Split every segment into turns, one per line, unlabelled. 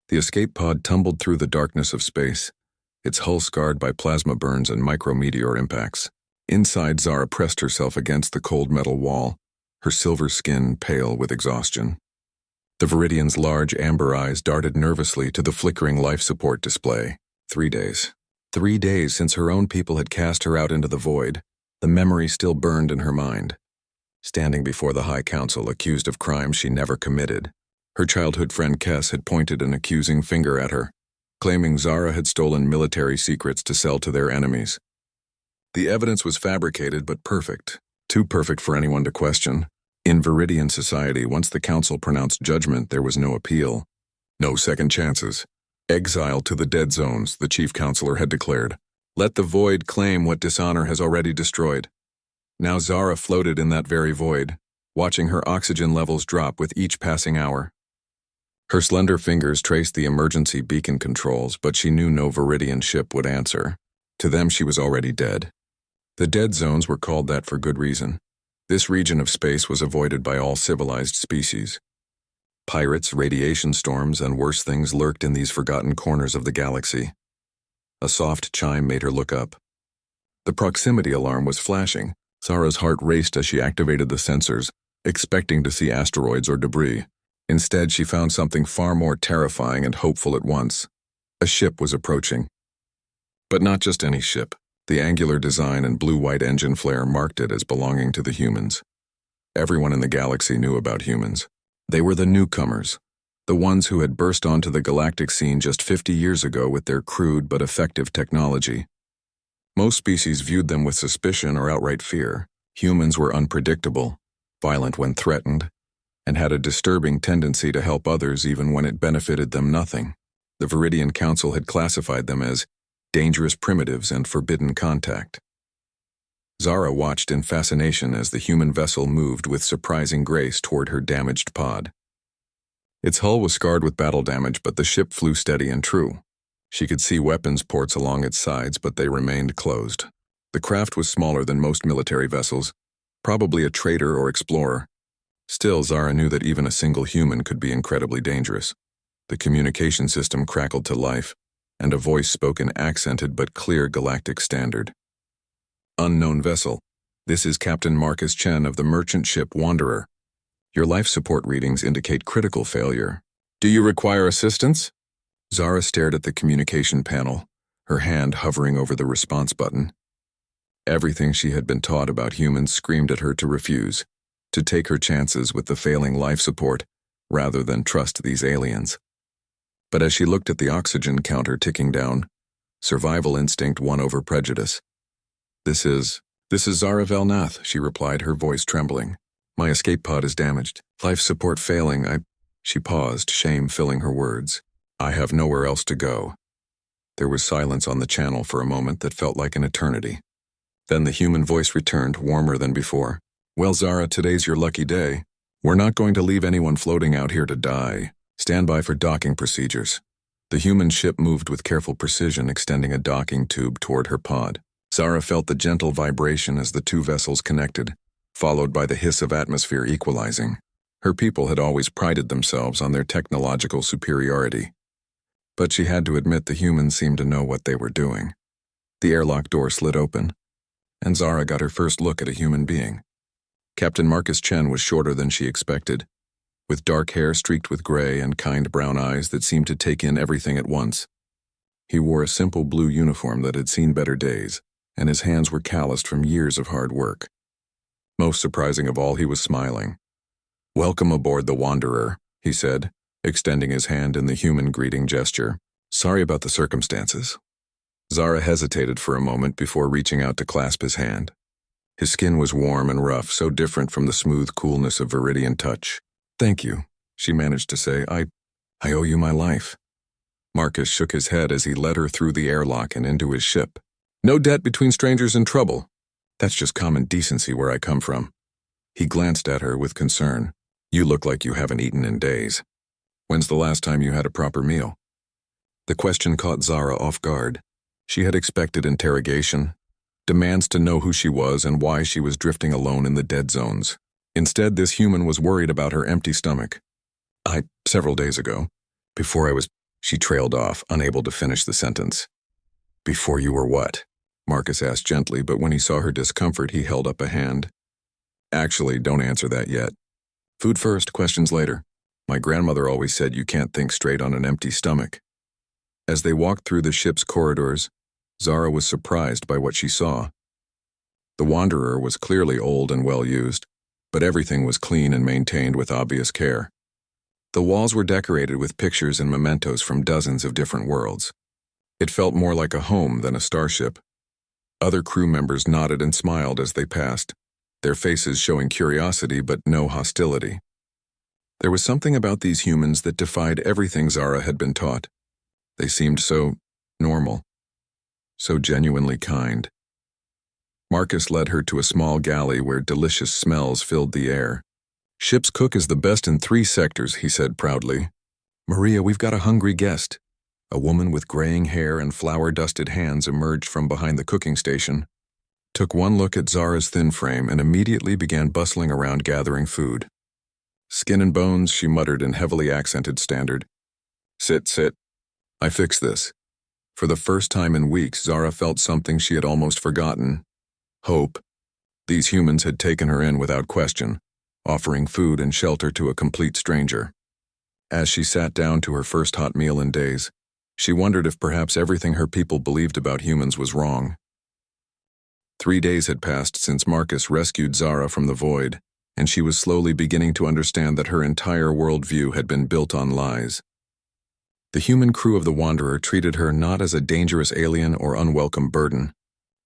The escape pod tumbled through the darkness of space, its hull scarred by plasma burns and micrometeor impacts. Inside, Zara pressed herself against the cold metal wall, her silver skin pale with exhaustion. The Viridian's large amber eyes darted nervously to the flickering life support display. 3 days. 3 days since her own people had cast her out into the void. The memory still burned in her mind. Standing before the High Council accused of crimes she never committed, her childhood friend Kess had pointed an accusing finger at her, claiming Zara had stolen military secrets to sell to their enemies. The evidence was fabricated but perfect, too perfect for anyone to question. In Viridian society, once the council pronounced judgment, there was no appeal, no second chances. Exile to the dead zones, the chief counselor had declared. Let the void claim what dishonor has already destroyed. Now Zara floated in that very void, watching her oxygen levels drop with each passing hour. Her slender fingers traced the emergency beacon controls, but she knew no Viridian ship would answer. To them, she was already dead. The dead zones were called that for good reason. This region of space was avoided by all civilized species. Pirates, radiation storms, and worse things lurked in these forgotten corners of the galaxy. A soft chime made her look up. The proximity alarm was flashing. Zara's heart raced as she activated the sensors, expecting to see asteroids or debris. Instead, she found something far more terrifying and hopeful at once. A ship was approaching. But not just any ship. The angular design and blue-white engine flare marked it as belonging to the humans. Everyone in the galaxy knew about humans. They were the newcomers, the ones who had burst onto the galactic scene just 50 years ago with their crude but effective technology. Most species viewed them with suspicion or outright fear. Humans were unpredictable, violent when threatened, and had a disturbing tendency to help others even when it benefited them nothing. The Viridian Council had classified them as dangerous primitives and forbidden contact. Zara watched in fascination as the human vessel moved with surprising grace toward her damaged pod. Its hull was scarred with battle damage, but the ship flew steady and true. She could see weapons ports along its sides, but they remained closed. The craft was smaller than most military vessels, probably a trader or explorer. Still, Zara knew that even a single human could be incredibly dangerous. The communication system crackled to life, and a voice spoke in accented but clear galactic standard. Unknown vessel. This is Captain Marcus Chen of the merchant ship Wanderer. Your life support readings indicate critical failure. Do you require assistance? Zara stared at the communication panel, her hand hovering over the response button. Everything she had been taught about humans screamed at her to refuse, to take her chances with the failing life support, rather than trust these aliens. But as she looked at the oxygen counter ticking down, survival instinct won over prejudice. This is Zara Velnath, she replied, her voice trembling. My escape pod is damaged. Life support failing. She paused, shame filling her words. I have nowhere else to go. There was silence on the channel for a moment that felt like an eternity. Then the human voice returned, warmer than before. Well, Zara, today's your lucky day. We're not going to leave anyone floating out here to die. Stand by for docking procedures. The human ship moved with careful precision, extending a docking tube toward her pod. Zara felt the gentle vibration as the two vessels connected, followed by the hiss of atmosphere equalizing. Her people had always prided themselves on their technological superiority. But she had to admit the humans seemed to know what they were doing. The airlock door slid open, and Zara got her first look at a human being. Captain Marcus Chen was shorter than she expected, with dark hair streaked with gray and kind brown eyes that seemed to take in everything at once. He wore a simple blue uniform that had seen better days, and his hands were calloused from years of hard work. Most surprising of all, he was smiling. Welcome aboard the Wanderer, he said, extending his hand in the human greeting gesture. Sorry about the circumstances. Zara hesitated for a moment before reaching out to clasp his hand. His skin was warm and rough, so different from the smooth coolness of Viridian touch. Thank you, she managed to say. I owe you my life. Marcus shook his head as he led her through the airlock and into his ship. No debt between strangers in trouble. That's just common decency where I come from. He glanced at her with concern. You look like you haven't eaten in days. When's the last time you had a proper meal? The question caught Zara off guard. She had expected interrogation, demands to know who she was and why she was drifting alone in the dead zones. Instead, this human was worried about her empty stomach. Several days ago, before I was She trailed off, unable to finish the sentence. Before you were what? Marcus asked gently, but when he saw her discomfort, he held up a hand. Actually, don't answer that yet. Food first, questions later. My grandmother always said you can't think straight on an empty stomach. As they walked through the ship's corridors, Zara was surprised by what she saw. The Wanderer was clearly old and well used, but everything was clean and maintained with obvious care. The walls were decorated with pictures and mementos from dozens of different worlds. It felt more like a home than a starship. Other crew members nodded and smiled as they passed, their faces showing curiosity but no hostility. There was something about these humans that defied everything Zara had been taught. They seemed so normal, so genuinely kind. Marcus led her to a small galley where delicious smells filled the air. Ship's cook is the best in 3 sectors, he said proudly. Maria, we've got a hungry guest. A woman with graying hair and flour-dusted hands emerged from behind the cooking station, took one look at Zara's thin frame, and immediately began bustling around gathering food. Skin and bones, she muttered in heavily accented standard. Sit, sit. I fixed this. For the first time in weeks, Zara felt something she had almost forgotten. Hope. These humans had taken her in without question, offering food and shelter to a complete stranger. As she sat down to her first hot meal in days, she wondered if perhaps everything her people believed about humans was wrong. 3 days had passed since Marcus rescued Zara from the void, and she was slowly beginning to understand that her entire worldview had been built on lies. The human crew of the Wanderer treated her not as a dangerous alien or unwelcome burden,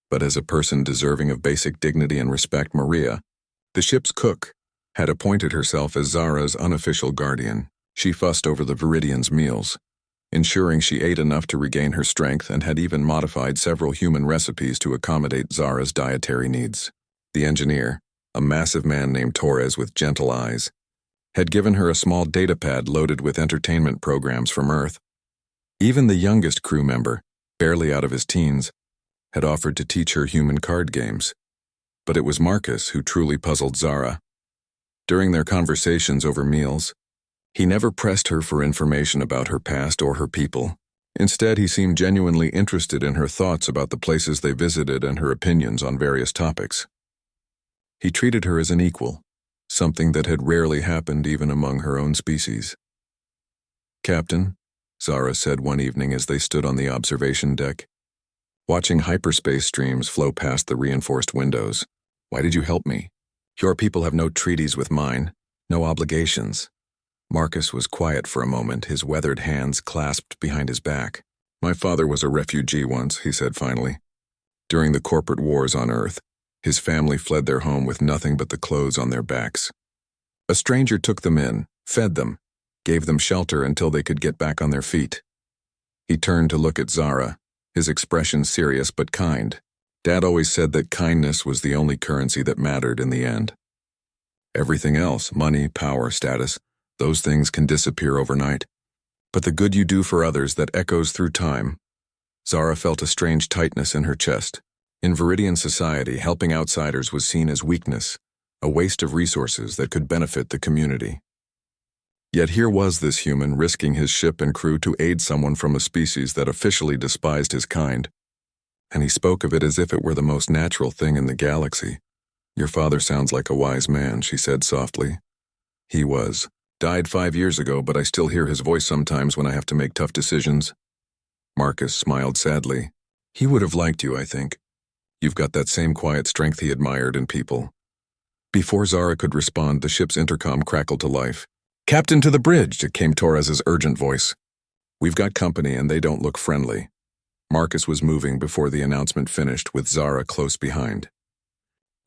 but as a person deserving of basic dignity and respect. Maria, the ship's cook, had appointed herself as Zara's unofficial guardian. She fussed over the Viridians' meals, ensuring she ate enough to regain her strength, and had even modified several human recipes to accommodate Zara's dietary needs. The engineer, a massive man named Torres with gentle eyes, had given her a small datapad loaded with entertainment programs from Earth. Even the youngest crew member, barely out of his teens, had offered to teach her human card games. But it was Marcus who truly puzzled Zara. During their conversations over meals, he never pressed her for information about her past or her people. Instead, he seemed genuinely interested in her thoughts about the places they visited and her opinions on various topics. He treated her as an equal, something that had rarely happened even among her own species. Captain, Zara said one evening as they stood on the observation deck, watching hyperspace streams flow past the reinforced windows. Why did you help me? Your people have no treaties with mine, no obligations. Marcus was quiet for a moment, his weathered hands clasped behind his back. My father was a refugee once, he said finally. During the corporate wars on Earth, his family fled their home with nothing but the clothes on their backs. A stranger took them in, fed them, gave them shelter until they could get back on their feet. He turned to look at Zara, his expression serious but kind. Dad always said that kindness was the only currency that mattered in the end. Everything else, money, power, status, those things can disappear overnight. But the good you do for others that echoes through time. Zara felt a strange tightness in her chest. In Viridian society, helping outsiders was seen as weakness, a waste of resources that could benefit the community. Yet here was this human risking his ship and crew to aid someone from a species that officially despised his kind. And he spoke of it as if it were the most natural thing in the galaxy. Your father sounds like a wise man, she said softly. He was. Died 5 years ago, but I still hear his voice sometimes when I have to make tough decisions. Marcus smiled sadly. He would have liked you, I think. You've got that same quiet strength he admired in people. Before Zara could respond, the ship's intercom crackled to life. Captain, to the bridge, it came Torres's urgent voice. We've got company and they don't look friendly. Marcus was moving before the announcement finished, with Zara close behind.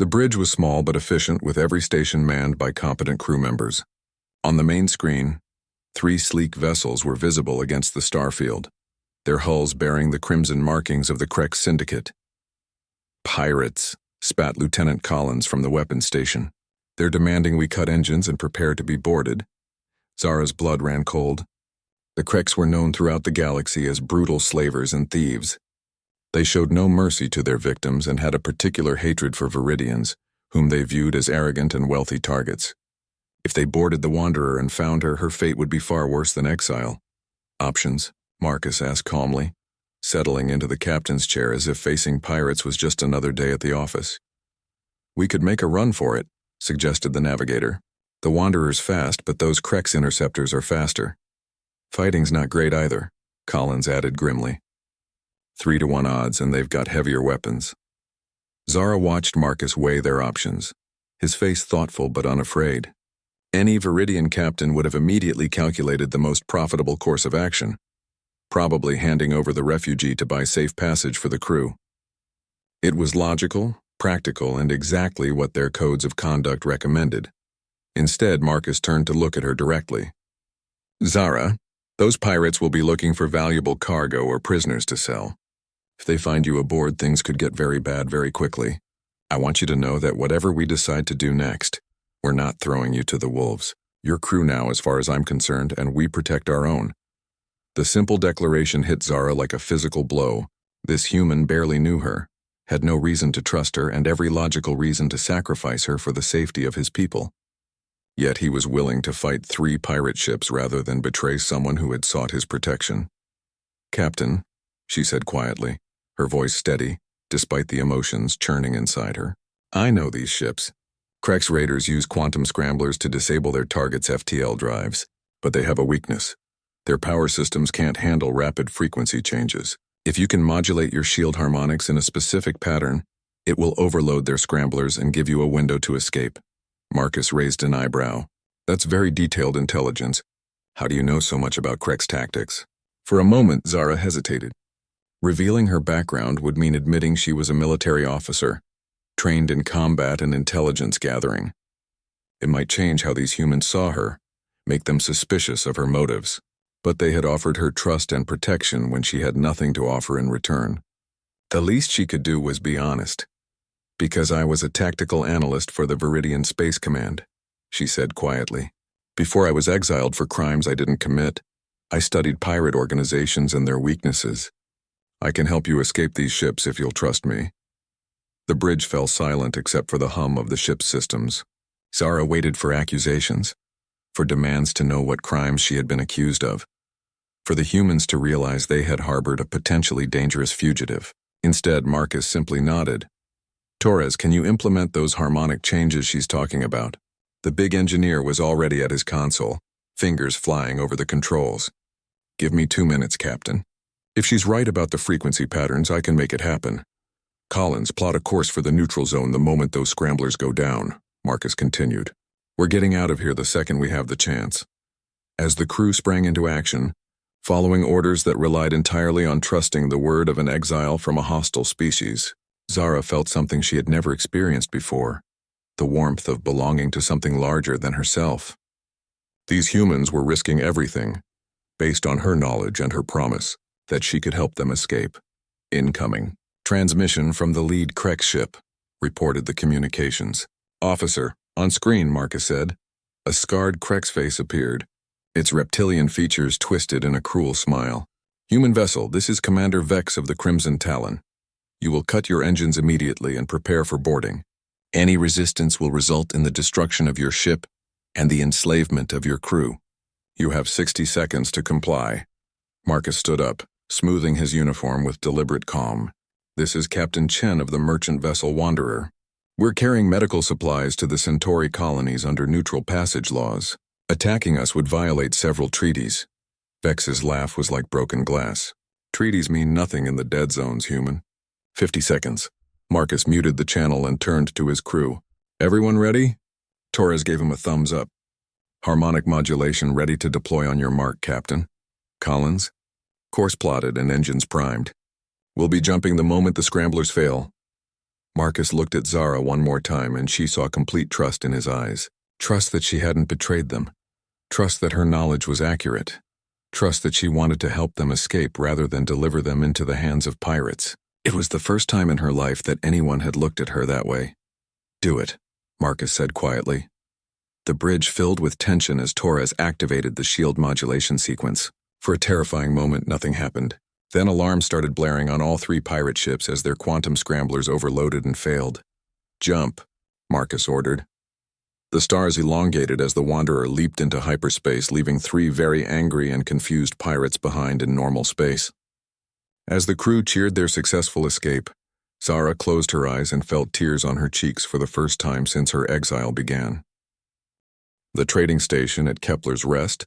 The bridge was small but efficient, with every station manned by competent crew members. On the main screen, 3 sleek vessels were visible against the starfield, their hulls bearing the crimson markings of the Krex Syndicate. Pirates, spat Lieutenant Collins from the weapons station. They're demanding we cut engines and prepare to be boarded. Zara's blood ran cold. The Krex were known throughout the galaxy as brutal slavers and thieves. They showed no mercy to their victims and had a particular hatred for Viridians, whom they viewed as arrogant and wealthy targets. If they boarded the Wanderer and found her, her fate would be far worse than exile. Options? Marcus asked calmly, settling into the captain's chair as if facing pirates was just another day at the office. We could make a run for it, suggested the navigator. The Wanderer's fast, but those Krex interceptors are faster. Fighting's not great either, Collins added grimly. 3-to-1 odds, and they've got heavier weapons. Zara watched Marcus weigh their options, his face thoughtful but unafraid. Any Viridian captain would have immediately calculated the most profitable course of action, probably handing over the refugee to buy safe passage for the crew. It was logical, practical, and exactly what their codes of conduct recommended. Instead, Marcus turned to look at her directly. Zara, those pirates will be looking for valuable cargo or prisoners to sell. If they find you aboard, things could get very bad very quickly. I want you to know that whatever we decide to do next, we're not throwing you to the wolves. You're crew now as far as I'm concerned, and we protect our own. The simple declaration hit Zara like a physical blow. This human barely knew her, had no reason to trust her, and every logical reason to sacrifice her for the safety of his people. Yet he was willing to fight 3 pirate ships rather than betray someone who had sought his protection. Captain, she said quietly, her voice steady, despite the emotions churning inside her. I know these ships. Krex raiders use quantum scramblers to disable their targets' FTL drives, but they have a weakness. Their power systems can't handle rapid frequency changes. If you can modulate your shield harmonics in a specific pattern, it will overload their scramblers and give you a window to escape. Marcus raised an eyebrow. That's very detailed intelligence. How do you know so much about Krex tactics? For a moment, Zara hesitated. Revealing her background would mean admitting she was a military officer, trained in combat and intelligence gathering. It might change how these humans saw her, make them suspicious of her motives. But they had offered her trust and protection when she had nothing to offer in return. The least she could do was be honest. Because I was a tactical analyst for the Viridian Space Command, she said quietly. Before I was exiled for crimes I didn't commit, I studied pirate organizations and their weaknesses. I can help you escape these ships if you'll trust me. The bridge fell silent except for the hum of the ship's systems. Zara waited for accusations, for demands to know what crimes she had been accused of, for the humans to realize they had harbored a potentially dangerous fugitive. Instead, Marcus simply nodded. Torres, can you implement those harmonic changes she's talking about? The big engineer was already at his console, fingers flying over the controls. Give me 2 minutes, Captain. If she's right about the frequency patterns, I can make it happen. Collins, plot a course for the neutral zone the moment those scramblers go down, Marcus continued. We're getting out of here the second we have the chance. As the crew sprang into action, following orders that relied entirely on trusting the word of an exile from a hostile species, Zara felt something she had never experienced before, the warmth of belonging to something larger than herself. These humans were risking everything, based on her knowledge and her promise that she could help them escape. Incoming. Transmission from the lead Krex ship, reported the communications. Officer, on screen, Marcus said. A scarred Krex face appeared, its reptilian features twisted in a cruel smile. Human vessel, this is Commander Vex of the Crimson Talon. You will cut your engines immediately and prepare for boarding. Any resistance will result in the destruction of your ship and the enslavement of your crew. You have 60 seconds to comply. Marcus stood up, smoothing his uniform with deliberate calm. This is Captain Chen of the merchant vessel Wanderer. We're carrying medical supplies to the Centauri colonies under neutral passage laws. Attacking us would violate several treaties. Vex's laugh was like broken glass. Treaties mean nothing in the dead zones, human. 50 seconds. Marcus muted the channel and turned to his crew. Everyone ready? Torres gave him a thumbs up. Harmonic modulation ready to deploy on your mark, Captain. Collins? Course plotted and engines primed. We'll be jumping the moment the scramblers fail. Marcus looked at Zara one more time and she saw complete trust in his eyes. Trust that she hadn't betrayed them. Trust that her knowledge was accurate. Trust that she wanted to help them escape rather than deliver them into the hands of pirates. It was the first time in her life that anyone had looked at her that way. Do it, Marcus said quietly. The bridge filled with tension as Torres activated the shield modulation sequence. For a terrifying moment, nothing happened. Then alarms started blaring on all 3 pirate ships as their quantum scramblers overloaded and failed. Jump, Marcus ordered. The stars elongated as the Wanderer leaped into hyperspace, leaving 3 very angry and confused pirates behind in normal space. As the crew cheered their successful escape, Zara closed her eyes and felt tears on her cheeks for the first time since her exile began. The trading station at Kepler's Rest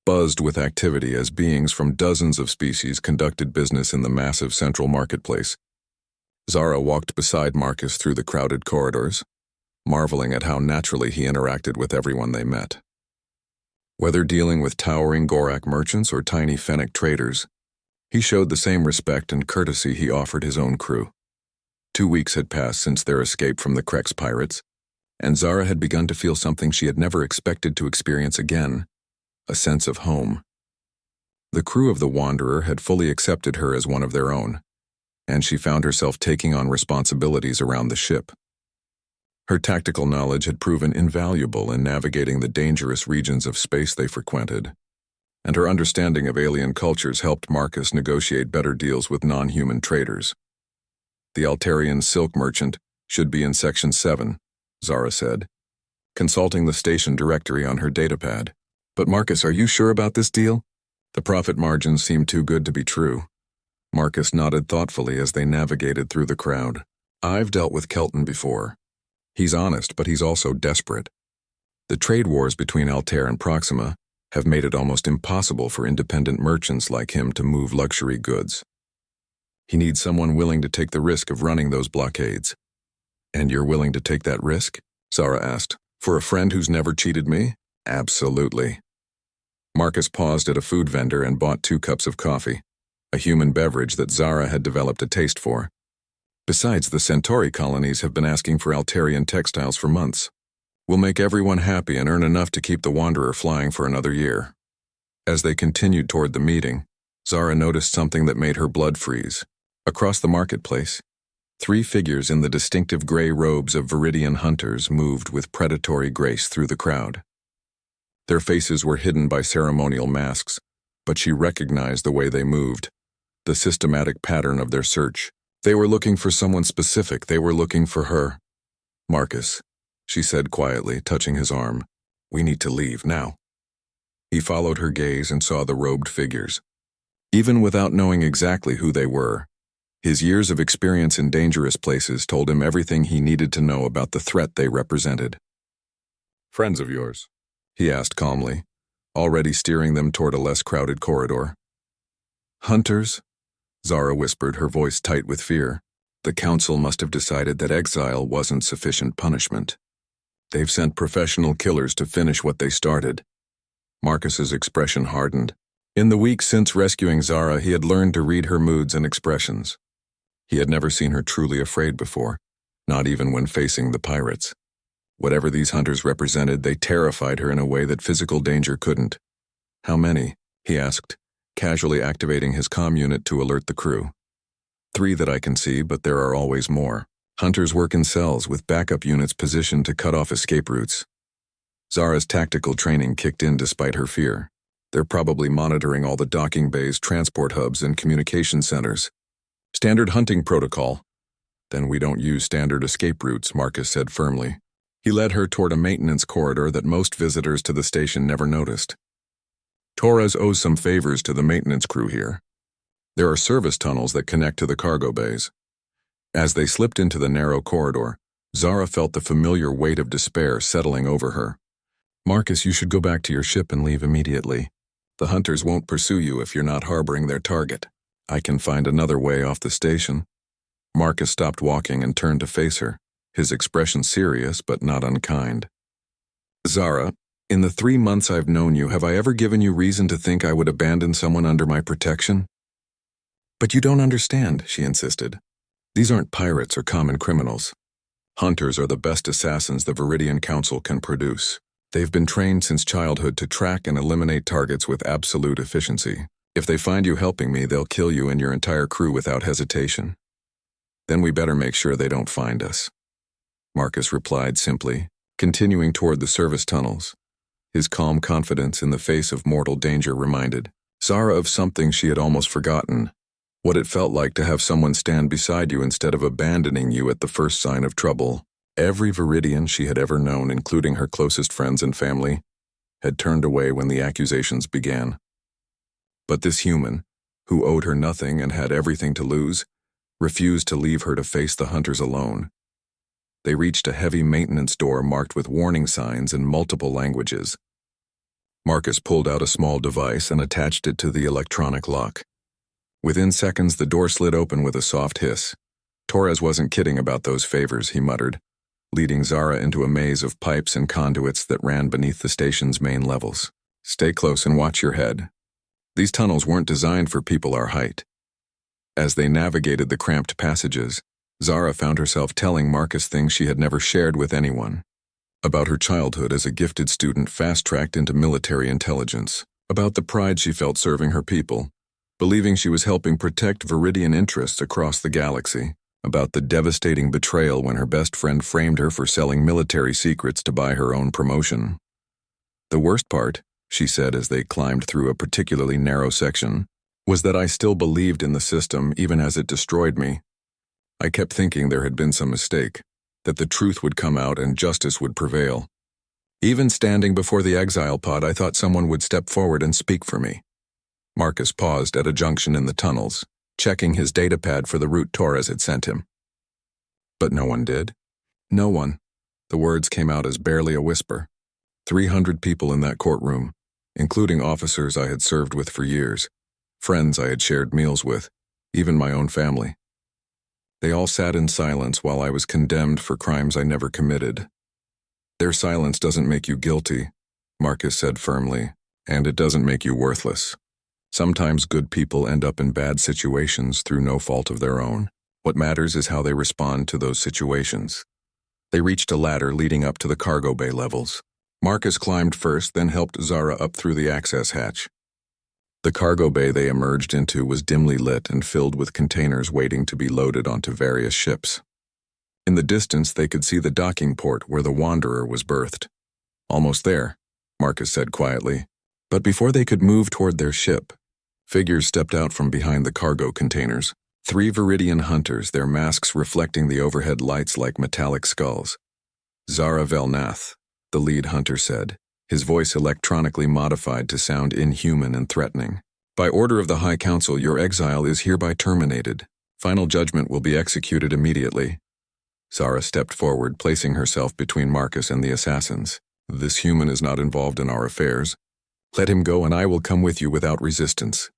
buzzed with activity as beings from dozens of species conducted business in the massive central marketplace. Zara walked beside Marcus through the crowded corridors, marveling at how naturally he interacted with everyone they met. Whether dealing with towering Gorak merchants or tiny Fennec traders, he showed the same respect and courtesy he offered his own crew. 2 weeks had passed since their escape from the Krex pirates, and Zara had begun to feel something she had never expected to experience again, a sense of home. The crew of the Wanderer had fully accepted her as one of their own, and she found herself taking on responsibilities around the ship. Her tactical knowledge had proven invaluable in navigating the dangerous regions of space they frequented, and her understanding of alien cultures helped Marcus negotiate better deals with non-human traders. The Altarian silk merchant should be in Section 7, Zara said, consulting the station directory on her datapad. But Marcus, are you sure about this deal? The profit margins seemed too good to be true. Marcus nodded thoughtfully as they navigated through the crowd. I've dealt with Kelton before. He's honest, but he's also desperate. The trade wars between Altair and Proxima have made it almost impossible for independent merchants like him to move luxury goods. He needs someone willing to take the risk of running those blockades. And you're willing to take that risk? Zara asked. For a friend who's never cheated me? Absolutely. Marcus paused at a food vendor and bought 2 cups of coffee, a human beverage that Zara had developed a taste for. Besides, the Centauri colonies have been asking for Altarian textiles for months. We'll make everyone happy and earn enough to keep the Wanderer flying for another year. As they continued toward the meeting, Zara noticed something that made her blood freeze. Across the marketplace, 3 figures in the distinctive gray robes of Viridian hunters moved with predatory grace through the crowd. Their faces were hidden by ceremonial masks, but she recognized the way they moved, the systematic pattern of their search. They were looking for someone specific. They were looking for her. Marcus, she said quietly, touching his arm. We need to leave now. He followed her gaze and saw the robed figures. Even without knowing exactly who they were, his years of experience in dangerous places told him everything he needed to know about the threat they represented. Friends of yours? He asked calmly, already steering them toward a less crowded corridor. Hunters? Zara whispered, her voice tight with fear. The council must have decided that exile wasn't sufficient punishment. They've sent professional killers to finish what they started. Marcus's expression hardened. In the weeks since rescuing Zara, he had learned to read her moods and expressions. He had never seen her truly afraid before, not even when facing the pirates. Whatever these hunters represented, they terrified her in a way that physical danger couldn't. How many? He asked, casually activating his comm unit to alert the crew. 3 that I can see, but there are always more. Hunters work in cells with backup units positioned to cut off escape routes. Zara's tactical training kicked in despite her fear. They're probably monitoring all the docking bays, transport hubs, and communication centers. Standard hunting protocol. Then we don't use standard escape routes, Marcus said firmly. He led her toward a maintenance corridor that most visitors to the station never noticed. Torres owes some favors to the maintenance crew here. There are service tunnels that connect to the cargo bays. As they slipped into the narrow corridor, Zara felt the familiar weight of despair settling over her. Marcus, you should go back to your ship and leave immediately. The hunters won't pursue you if you're not harboring their target. I can find another way off the station. Marcus stopped walking and turned to face her, his expression serious but not unkind. Zara, in the 3 months I've known you, have I ever given you reason to think I would abandon someone under my protection? But you don't understand, she insisted. These aren't pirates or common criminals. Hunters are the best assassins the Viridian Council can produce. They've been trained since childhood to track and eliminate targets with absolute efficiency. If they find you helping me, they'll kill you and your entire crew without hesitation. Then we better make sure they don't find us. Marcus replied simply, continuing toward the service tunnels. His calm confidence in the face of mortal danger reminded Zara of something she had almost forgotten, what it felt like to have someone stand beside you instead of abandoning you at the first sign of trouble. Every Viridian she had ever known, including her closest friends and family, had turned away when the accusations began. But this human, who owed her nothing and had everything to lose, refused to leave her to face the hunters alone. They reached a heavy maintenance door marked with warning signs in multiple languages. Marcus pulled out a small device and attached it to the electronic lock. Within seconds, the door slid open with a soft hiss. Torres wasn't kidding about those favors, he muttered, leading Zara into a maze of pipes and conduits that ran beneath the station's main levels. Stay close and watch your head. These tunnels weren't designed for people our height. As they navigated the cramped passages, Zara found herself telling Marcus things she had never shared with anyone. About her childhood as a gifted student fast-tracked into military intelligence, about the pride she felt serving her people, believing she was helping protect Viridian interests across the galaxy, about the devastating betrayal when her best friend framed her for selling military secrets to buy her own promotion. The worst part, she said as they climbed through a particularly narrow section, was that I still believed in the system even as it destroyed me. I kept thinking there had been some mistake, that the truth would come out and justice would prevail. Even standing before the exile pod, I thought someone would step forward and speak for me. Marcus paused at a junction in the tunnels, checking his datapad for the route Torres had sent him. But no one did. No one. The words came out as barely a whisper. 300 people in that courtroom, including officers I had served with for years, friends I had shared meals with, even my own family. They all sat in silence while I was condemned for crimes I never committed. Their silence doesn't make you guilty, Marcus said firmly, and it doesn't make you worthless. Sometimes good people end up in bad situations through no fault of their own. What matters is how they respond to those situations. They reached a ladder leading up to the cargo bay levels. Marcus climbed first, then helped Zara up through the access hatch. The cargo bay they emerged into was dimly lit and filled with containers waiting to be loaded onto various ships. In the distance, they could see the docking port where the Wanderer was berthed. Almost there, Marcus said quietly. But before they could move toward their ship, figures stepped out from behind the cargo containers. 3 Viridian hunters, their masks reflecting the overhead lights like metallic skulls. Zara Velnath, the lead hunter said, his voice electronically modified to sound inhuman and threatening. By order of the High Council, your exile is hereby terminated. Final judgment will be executed immediately. Zara stepped forward, placing herself between Marcus and the assassins. This human is not involved in our affairs. Let him go and I will come with you without resistance.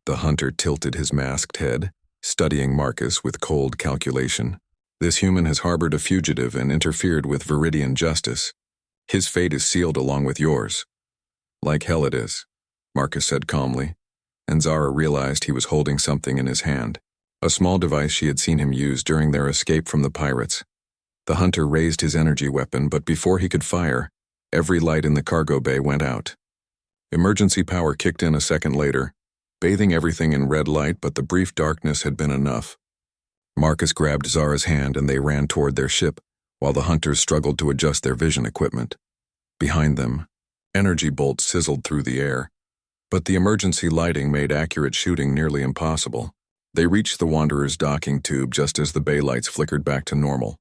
The hunter tilted his masked head, studying Marcus with cold calculation. This human has harbored a fugitive and interfered with Viridian justice. His fate is sealed along with yours. Like hell it is, Marcus said calmly, and Zara realized he was holding something in his hand, a small device she had seen him use during their escape from the pirates. The hunter raised his energy weapon, but before he could fire, every light in the cargo bay went out. Emergency power kicked in a second later, bathing everything in red light, but the brief darkness had been enough. Marcus grabbed Zara's hand and they ran toward their ship, while the hunters struggled to adjust their vision equipment. Behind them, energy bolts sizzled through the air, but the emergency lighting made accurate shooting nearly impossible. They reached the Wanderer's docking tube just as the bay lights flickered back to normal.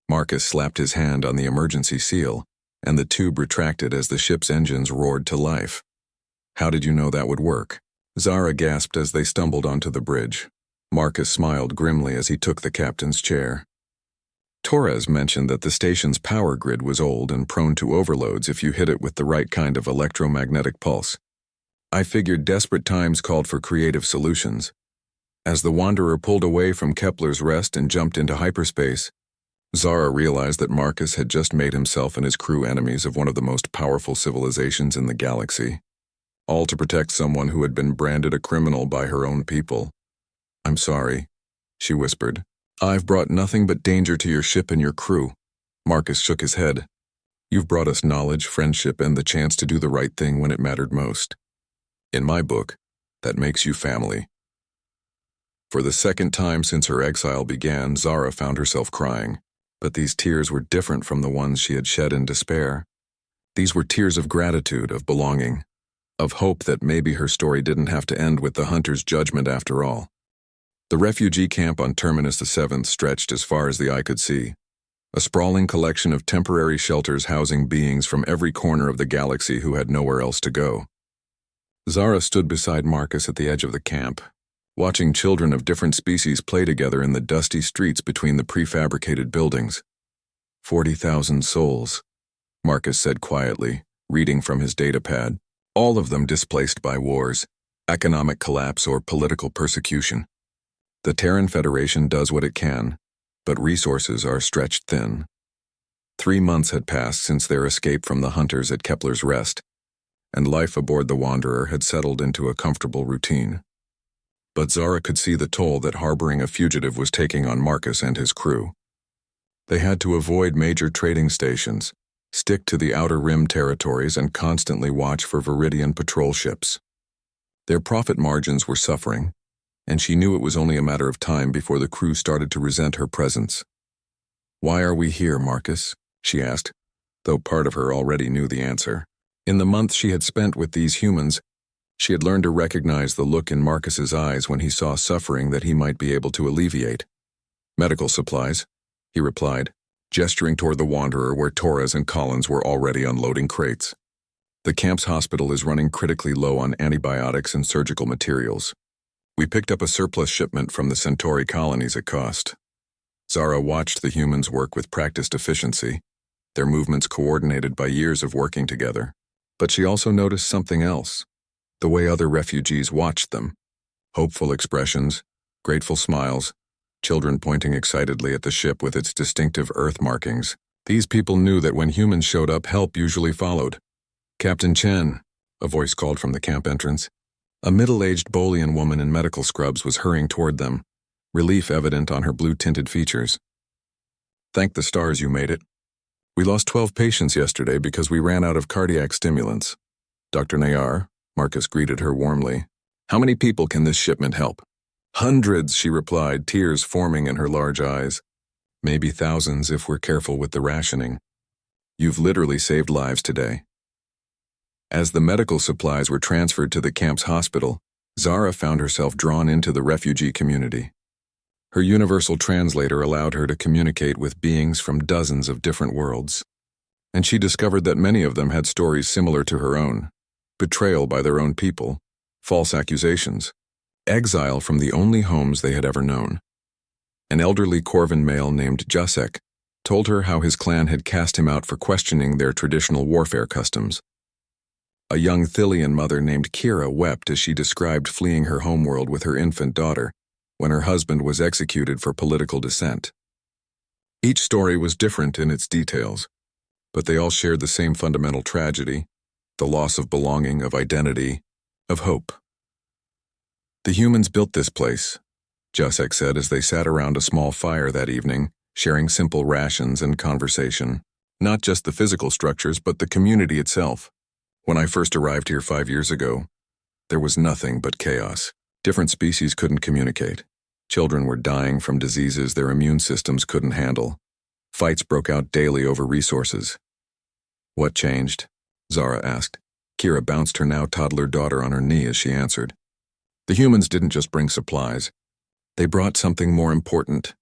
Marcus slapped his hand on the emergency seal, and the tube retracted as the ship's engines roared to life. How did you know that would work? Zara gasped as they stumbled onto the bridge. Marcus smiled grimly as he took the captain's chair. Torres mentioned that the station's power grid was old and prone to overloads if you hit it with the right kind of electromagnetic pulse. I figured desperate times called for creative solutions. As the Wanderer pulled away from Kepler's rest and jumped into hyperspace, Zara realized that Marcus had just made himself and his crew enemies of one of the most powerful civilizations in the galaxy, all to protect someone who had been branded a criminal by her own people. I'm sorry, she whispered. I've brought nothing but danger to your ship and your crew. Marcus shook his head. You've brought us knowledge, friendship, and the chance to do the right thing when it mattered most. In my book, that makes you family. For the second time since her exile began, Zara found herself crying, but these tears were different from the ones she had shed in despair. These were tears of gratitude, of belonging, of hope that maybe her story didn't have to end with the hunter's judgment after all. The refugee camp on Terminus the 7th stretched as far as the eye could see. a sprawling collection of temporary shelters housing beings from every corner of the galaxy who had nowhere else to go. Zara stood beside Marcus at the edge of the camp, watching children of different species play together in the dusty streets between the prefabricated buildings. 40,000 souls, Marcus said quietly, reading from his datapad, all of them displaced by wars, economic collapse, or political persecution. The Terran Federation does what it can, but resources are stretched thin. 3 months had passed since their escape from the hunters at Kepler's Rest, and life aboard the Wanderer had settled into a comfortable routine. But Zara could see the toll that harboring a fugitive was taking on Marcus and his crew. They had to avoid major trading stations, stick to the outer rim territories, and constantly watch for Viridian patrol ships. Their profit margins were suffering, and she knew it was only a matter of time before the crew started to resent her presence. "Why are we here, Marcus?" she asked, though part of her already knew the answer. In the month she had spent with these humans, she had learned to recognize the look in Marcus's eyes when he saw suffering that he might be able to alleviate. "Medical supplies," he replied, gesturing toward the Wanderer where Torres and Collins were already unloading crates. "The camp's hospital is running critically low on antibiotics and surgical materials. We picked up a surplus shipment from the Centauri colonies at cost." Zara watched the humans work with practiced efficiency, their movements coordinated by years of working together. But she also noticed something else, the way other refugees watched them. Hopeful expressions, grateful smiles, children pointing excitedly at the ship with its distinctive Earth markings. These people knew that when humans showed up, help usually followed. "Captain Chen," a voice called from the camp entrance. A middle-aged Bolian woman in medical scrubs was hurrying toward them, relief evident on her blue-tinted features. "Thank the stars you made it. We lost 12 patients yesterday because we ran out of cardiac stimulants." "Dr. Nayar," Marcus greeted her warmly. "How many people can this shipment help?" "Hundreds," she replied, tears forming in her large eyes. "Maybe thousands if we're careful with the rationing. You've literally saved lives today." As the medical supplies were transferred to the camp's hospital, Zara found herself drawn into the refugee community. Her universal translator allowed her to communicate with beings from dozens of different worlds, and she discovered that many of them had stories similar to her own: betrayal by their own people, false accusations, exile from the only homes they had ever known. An elderly Corvan male named Jasek told her how his clan had cast him out for questioning their traditional warfare customs. A young Thilian mother named Kira wept as she described fleeing her homeworld with her infant daughter when her husband was executed for political dissent. Each story was different in its details, but they all shared the same fundamental tragedy: the loss of belonging, of identity, of hope. "The humans built this place," Jasek said as they sat around a small fire that evening, sharing simple rations and conversation. "Not just the physical structures, but the community itself. When I first arrived here 5 years ago, there was nothing but chaos. Different species couldn't communicate. Children were dying from diseases their immune systems couldn't handle. Fights broke out daily over resources." "What changed?" Zara asked. Kira bounced her now toddler daughter on her knee as she answered. "The humans didn't just bring supplies. They brought something more important: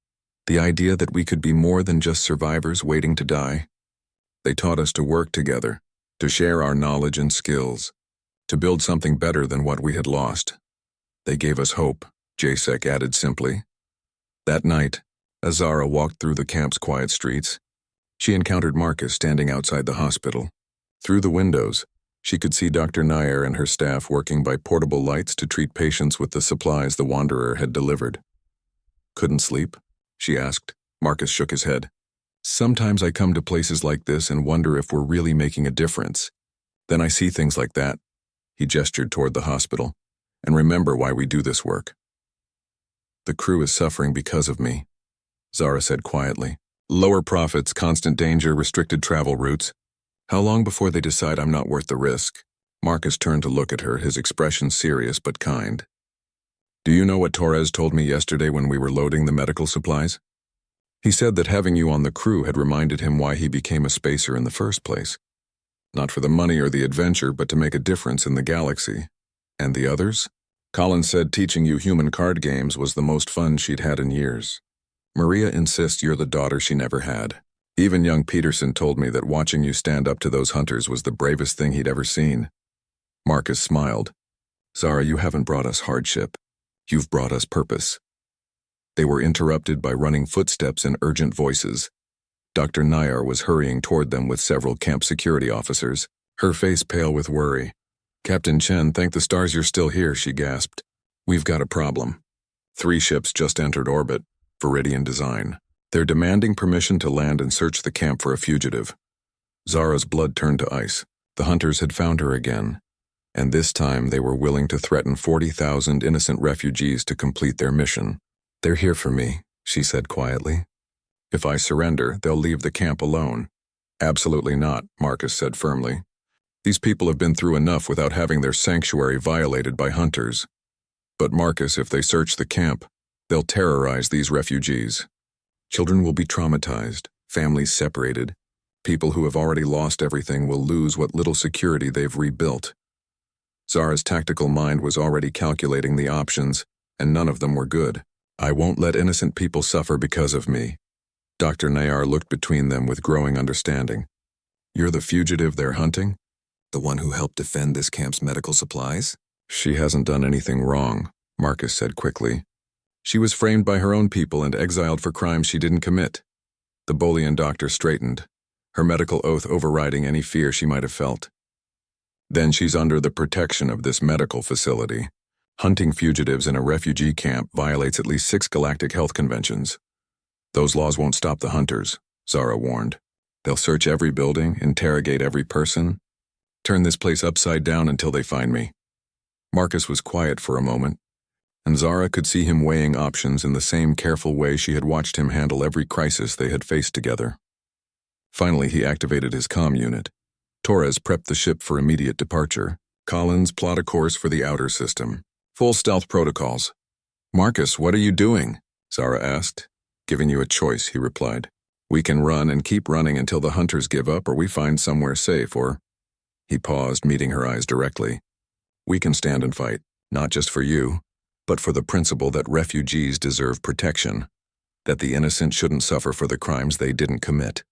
the idea that we could be more than just survivors waiting to die. They taught us to work together, to share our knowledge and skills, to build something better than what we had lost. They gave us hope," Jasek added simply. That night, as Zara walked through the camp's quiet streets, she encountered Marcus standing outside the hospital. Through the windows, she could see Dr. Nayar and her staff working by portable lights to treat patients with the supplies the Wanderer had delivered. "Couldn't sleep?" she asked. Marcus shook his head. "Sometimes I come to places like this and wonder if we're really making a difference. Then I see things like that," he gestured toward the hospital, "and remember why we do this work." "The crew is suffering because of me," Zara said quietly. "Lower profits, constant danger, restricted travel routes. How long before they decide I'm not worth the risk?" Marcus turned to look at her, his expression serious but kind. "Do you know what Torres told me yesterday when we were loading the medical supplies? He said that having you on the crew had reminded him why he became a spacer in the first place. Not for the money or the adventure, but to make a difference in the galaxy. And the others?" "Colin said teaching you human card games was the most fun she'd had in years. Maria insists you're the daughter she never had." Even young Peterson told me that watching you stand up to those hunters was the bravest thing he'd ever seen. Marcus smiled. Zara, you haven't brought us hardship. You've brought us purpose. They were interrupted by running footsteps and urgent voices. Dr. Nayar was hurrying toward them with several camp security officers, her face pale with worry. Captain Chen, thank the stars you're still here, she gasped. We've got a problem. 3 ships just entered orbit, Viridian design. They're demanding permission to land and search the camp for a fugitive. Zara's blood turned to ice. The hunters had found her again, and this time they were willing to threaten 40,000 innocent refugees to complete their mission. They're here for me, she said quietly. If I surrender, they'll leave the camp alone. Absolutely not, Marcus said firmly. These people have been through enough without having their sanctuary violated by hunters. But Marcus, if they search the camp, they'll terrorize these refugees. Children will be traumatized, families separated. People who have already lost everything will lose what little security they've rebuilt. Zara's tactical mind was already calculating the options, and none of them were good. I won't let innocent people suffer because of me. Dr. Nayar looked between them with growing understanding. You're the fugitive they're hunting? The one who helped defend this camp's medical supplies? She hasn't done anything wrong, Marcus said quickly. She was framed by her own people and exiled for crimes she didn't commit. The Bolian doctor straightened, her medical oath overriding any fear she might have felt. Then she's under the protection of this medical facility. Hunting fugitives in a refugee camp violates at least 6 galactic health conventions. Those laws won't stop the hunters, Zara warned. They'll search every building, interrogate every person, turn this place upside down until they find me. Marcus was quiet for a moment, and Zara could see him weighing options in the same careful way she had watched him handle every crisis they had faced together. Finally, he activated his comm unit. Torres prepped the ship for immediate departure. Collins plot a course for the outer system. Full stealth protocols. Marcus, what are you doing? Zara asked. Giving you a choice, he replied. We can run and keep running until the hunters give up or we find somewhere safe, or... He paused, meeting her eyes directly. We can stand and fight, not just for you, but for the principle that refugees deserve protection, that the innocent shouldn't suffer for the crimes they didn't commit.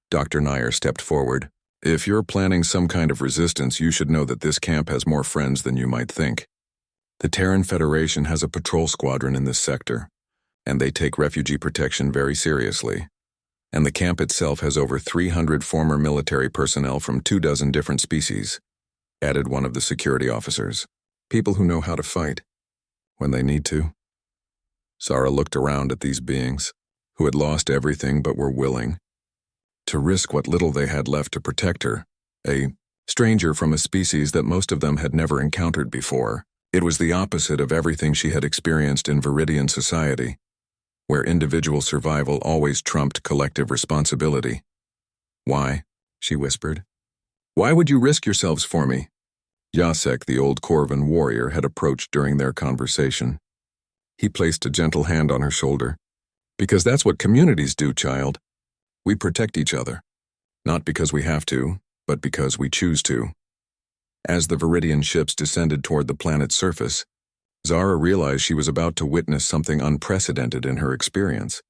Dr. Nayar stepped forward. If you're planning some kind of resistance, you should know that this camp has more friends than you might think. The Terran Federation has a patrol squadron in this sector, and they take refugee protection very seriously. And the camp itself has over 300 former military personnel from 24 different species, added one of the security officers. People who know how to fight, when they need to. Zara looked around at these beings, who had lost everything but were willing to risk what little they had left to protect her, a stranger from a species that most of them had never encountered before. It was the opposite of everything she had experienced in Viridian society, where individual survival always trumped collective responsibility. Why? She whispered. Why would you risk yourselves for me? Jacek, the old Corvan warrior, had approached during their conversation. He placed a gentle hand on her shoulder. Because that's what communities do, child. We protect each other. Not because we have to, but because we choose to. As the Viridian ships descended toward the planet's surface, Zara realized she was about to witness something unprecedented in her experience.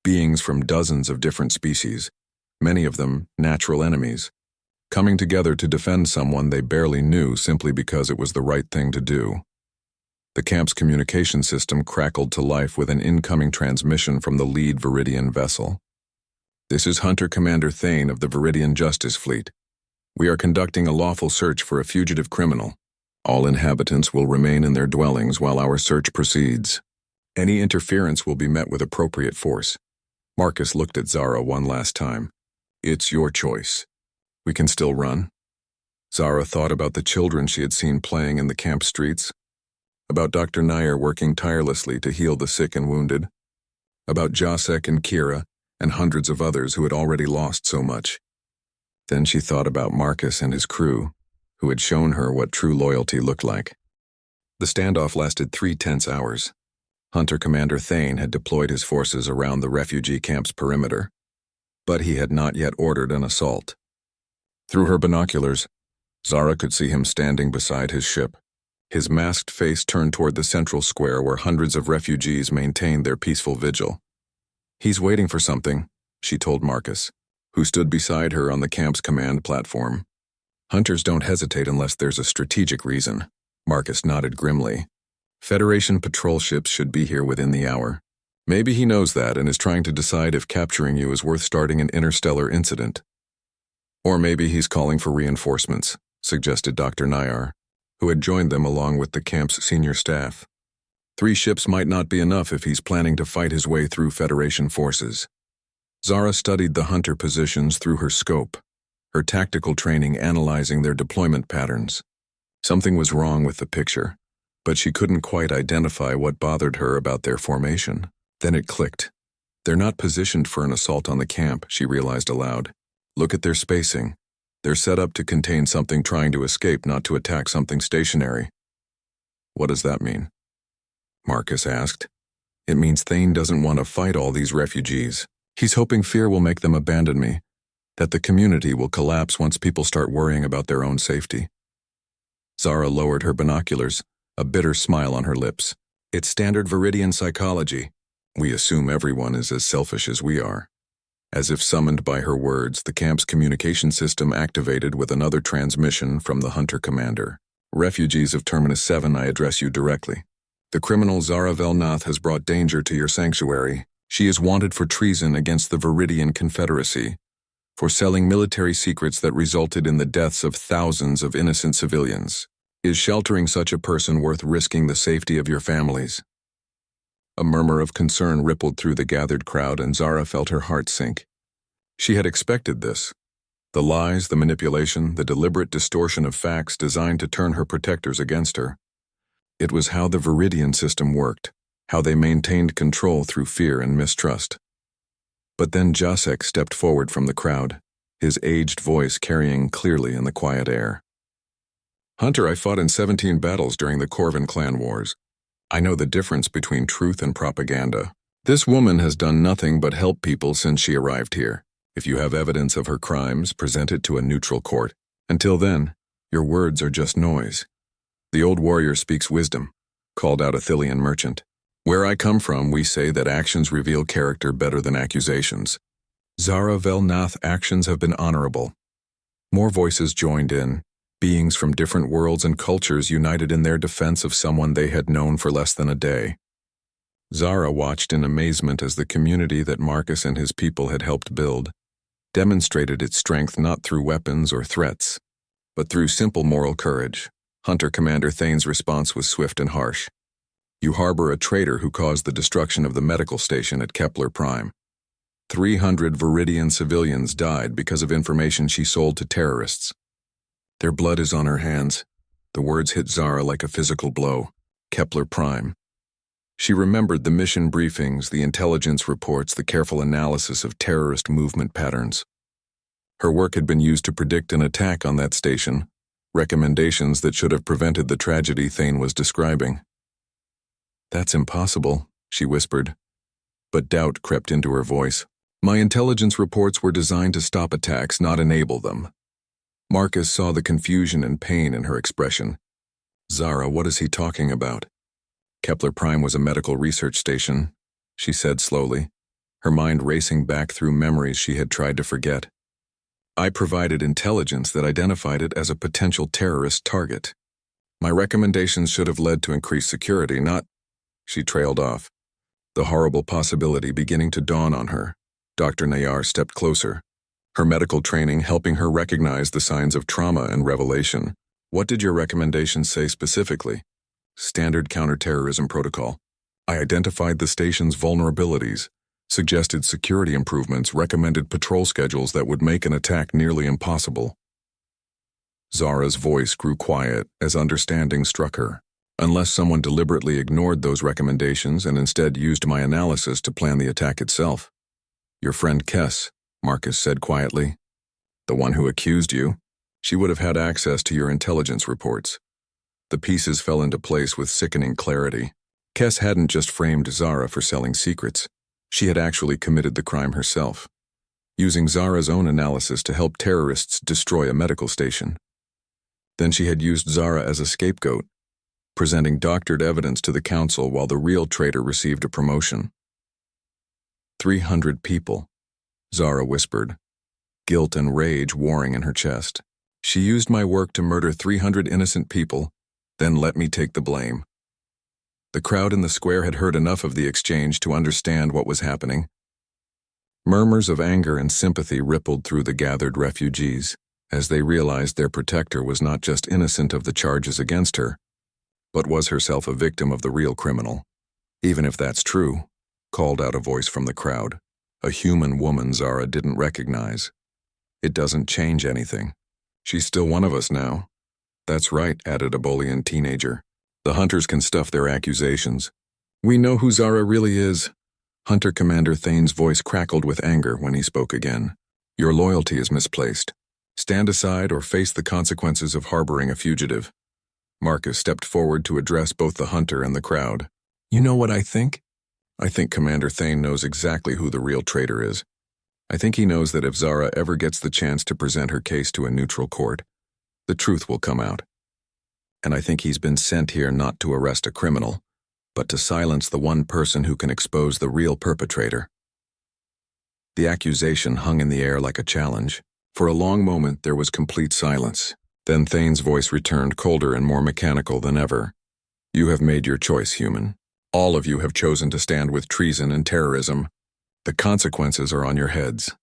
Beings from dozens of different species, many of them natural enemies, coming together to defend someone they barely knew simply because it was the right thing to do. The camp's communication system crackled to life with an incoming transmission from the lead Viridian vessel. This is Hunter Commander Thane of the Viridian Justice Fleet. We are conducting a lawful search for a fugitive criminal. All inhabitants will remain in their dwellings while our search proceeds. Any interference will be met with appropriate force. Marcus looked at Zara one last time. It's your choice. We can still run. Zara thought about the children she had seen playing in the camp streets, about Dr. Nayar working tirelessly to heal the sick and wounded, about Jacek and Kira and hundreds of others who had already lost so much. Then she thought about Marcus and his crew, who had shown her what true loyalty looked like. The standoff lasted 3 tense hours. Hunter Commander Thane had deployed his forces around the refugee camp's perimeter, but he had not yet ordered an assault. Through her binoculars, Zara could see him standing beside his ship, his masked face turned toward the central square where hundreds of refugees maintained their peaceful vigil. He's waiting for something, she told Marcus, who stood beside her on the camp's command platform. Hunters don't hesitate unless there's a strategic reason. Marcus nodded grimly. Federation patrol ships should be here within the hour. Maybe he knows that and is trying to decide if capturing you is worth starting an interstellar incident. Or maybe he's calling for reinforcements, suggested Dr. Nayar, who had joined them along with the camp's senior staff. 3 ships might not be enough if he's planning to fight his way through Federation forces. Zara studied the hunter positions through her scope, her tactical training analyzing their deployment patterns. Something was wrong with the picture, but she couldn't quite identify what bothered her about their formation. Then it clicked. They're not positioned for an assault on the camp, she realized aloud. Look at their spacing. They're set up to contain something trying to escape, not to attack something stationary. What does that mean? Marcus asked. It means Thane doesn't want to fight all these refugees. He's hoping fear will make them abandon me, that the community will collapse once people start worrying about their own safety. Zara lowered her binoculars, a bitter smile on her lips. It's standard Viridian psychology. We assume everyone is as selfish as we are. As if summoned by her words, the camp's communication system activated with another transmission from the hunter commander. Refugees of Terminus 7, I address you directly. The criminal Zara Velnath has brought danger to your sanctuary. She is wanted for treason against the Viridian Confederacy, for selling military secrets that resulted in the deaths of thousands of innocent civilians. Is sheltering such a person worth risking the safety of your families? A murmur of concern rippled through the gathered crowd, and Zara felt her heart sink. She had expected this. The lies, the manipulation, the deliberate distortion of facts designed to turn her protectors against her. It was how the Viridian system worked, how they maintained control through fear and mistrust. But then Jacek stepped forward from the crowd, his aged voice carrying clearly in the quiet air. Hunter, I fought in 17 battles during the Corvin clan wars. I know the difference between truth and propaganda. This woman has done nothing but help people since she arrived here. If you have evidence of her crimes, present it to a neutral court. Until then, your words are just noise. The old warrior speaks wisdom, called out a Thilian merchant. Where I come from, we say that actions reveal character better than accusations. Zara Velnath's actions have been honorable. More voices joined in, beings from different worlds and cultures united in their defense of someone they had known for less than a day. Zara watched in amazement as the community that Marcus and his people had helped build demonstrated its strength not through weapons or threats, but through simple moral courage. Hunter Commander Thane's response was swift and harsh. You harbor a traitor who caused the destruction of the medical station at Kepler Prime. 300 Viridian civilians died because of information she sold to terrorists. Their blood is on her hands. The words hit Zara like a physical blow. Kepler Prime. She remembered the mission briefings, the intelligence reports, the careful analysis of terrorist movement patterns. Her work had been used to predict an attack on that station, recommendations that should have prevented the tragedy Thane was describing. That's impossible, she whispered, but doubt crept into her voice. My intelligence reports were designed to stop attacks, not enable them. Marcus saw the confusion and pain in her expression. Zara, what is he talking about? Kepler Prime was a medical research station, she said slowly, her mind racing back through memories she had tried to forget. I provided intelligence that identified it as a potential terrorist target. My recommendations should have led to increased security, not... She trailed off, the horrible possibility beginning to dawn on her. Dr. Nayar stepped closer, her medical training helping her recognize the signs of trauma and revelation. What did your recommendations say specifically? Standard counterterrorism protocol. I identified the station's vulnerabilities, suggested security improvements, recommended patrol schedules that would make an attack nearly impossible. Zara's voice grew quiet as understanding struck her. Unless someone deliberately ignored those recommendations and instead used my analysis to plan the attack itself. Your friend Kess, Marcus said quietly. The one who accused you. She would have had access to your intelligence reports. The pieces fell into place with sickening clarity. Kess hadn't just framed Zara for selling secrets. She had actually committed the crime herself, using Zara's own analysis to help terrorists destroy a medical station. Then she had used Zara as a scapegoat, presenting doctored evidence to the council while the real traitor received a promotion. 300 people. Zara whispered, guilt and rage warring in her chest. She used my work to murder 300 innocent people, then let me take the blame. The crowd in the square had heard enough of the exchange to understand what was happening. Murmurs of anger and sympathy rippled through the gathered refugees as they realized their protector was not just innocent of the charges against her, but was herself a victim of the real criminal. Even if that's true, called out a voice from the crowd, a human woman Zara didn't recognize. It doesn't change anything. She's still one of us now. That's right, added a Bolian teenager. The hunters can stuff their accusations. We know who Zara really is. Hunter Commander Thane's voice crackled with anger when he spoke again. Your loyalty is misplaced. Stand aside or face the consequences of harboring a fugitive. Marcus stepped forward to address both the hunter and the crowd. You know what I think? I think Commander Thane knows exactly who the real traitor is. I think he knows that if Zara ever gets the chance to present her case to a neutral court, the truth will come out. And I think he's been sent here not to arrest a criminal, but to silence the one person who can expose the real perpetrator. The accusation hung in the air like a challenge. For a long moment, there was complete silence. Then Thane's voice returned, colder and more mechanical than ever. You have made your choice, human. All of you have chosen to stand with treason and terrorism. The consequences are on your heads.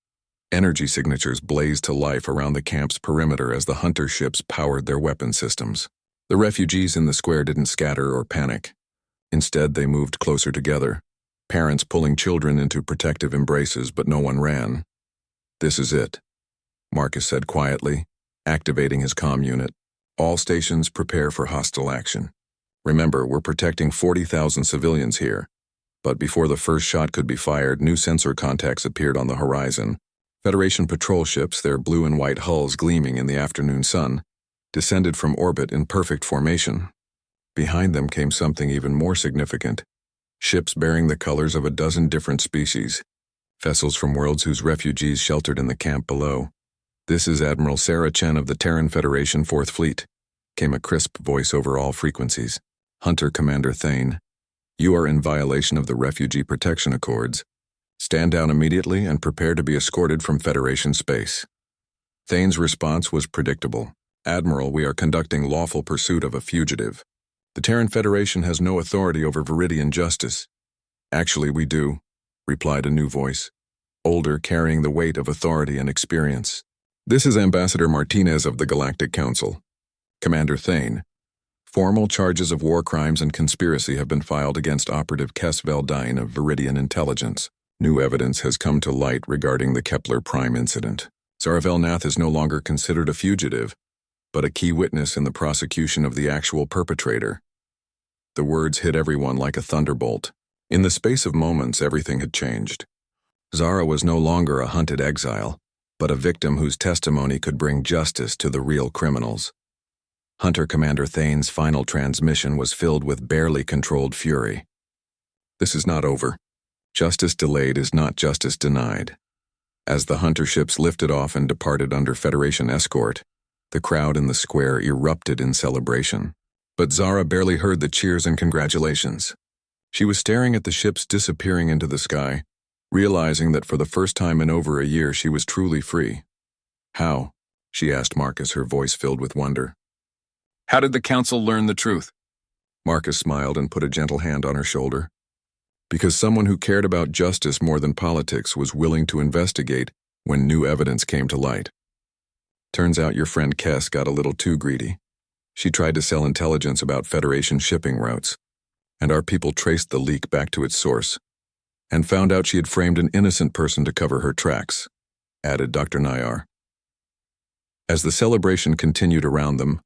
Energy signatures blazed to life around the camp's perimeter as the hunter ships powered their weapon systems. The refugees in the square didn't scatter or panic. Instead, they moved closer together, parents pulling children into protective embraces, but no one ran. This is it, Marcus said quietly, activating his comm unit. All stations prepare for hostile action. Remember, we're protecting 40,000 civilians here. But before the first shot could be fired, new sensor contacts appeared on the horizon. Federation patrol ships, their blue and white hulls gleaming in the afternoon sun, descended from orbit in perfect formation. Behind them came something even more significant. Ships bearing the colors of a dozen different species. Vessels from worlds whose refugees sheltered in the camp below. This is Admiral Sarah Chen of the Terran Federation 4th Fleet, came a crisp voice over all frequencies. Hunter Commander Thane, you are in violation of the Refugee Protection Accords. Stand down immediately and prepare to be escorted from Federation space. Thane's response was predictable. Admiral, we are conducting lawful pursuit of a fugitive. The Terran Federation has no authority over Viridian justice. Actually, we do, replied a new voice, older, carrying the weight of authority and experience. This is Ambassador Martinez of the Galactic Council. Commander Thane, formal charges of war crimes and conspiracy have been filed against Operative Kes Veldine of Viridian Intelligence. New evidence has come to light regarding the Kepler Prime incident. Zara Velnath is no longer considered a fugitive, but a key witness in the prosecution of the actual perpetrator. The words hit everyone like a thunderbolt. In the space of moments, everything had changed. Zara was no longer a hunted exile, but a victim whose testimony could bring justice to the real criminals. Hunter Commander Thane's final transmission was filled with barely controlled fury. This is not over. Justice delayed is not justice denied. As the hunter ships lifted off and departed under Federation escort, the crowd in the square erupted in celebration. But Zara barely heard the cheers and congratulations. She was staring at the ships disappearing into the sky, realizing that for the first time in over a year she was truly free. How? She asked Marcus, her voice filled with wonder. How did the council learn the truth? Marcus smiled and put a gentle hand on her shoulder. Because someone who cared about justice more than politics was willing to investigate when new evidence came to light. Turns out your friend Kes got a little too greedy. She tried to sell intelligence about Federation shipping routes, and our people traced the leak back to its source, and found out she had framed an innocent person to cover her tracks, added Dr. Nayar. As the celebration continued around them,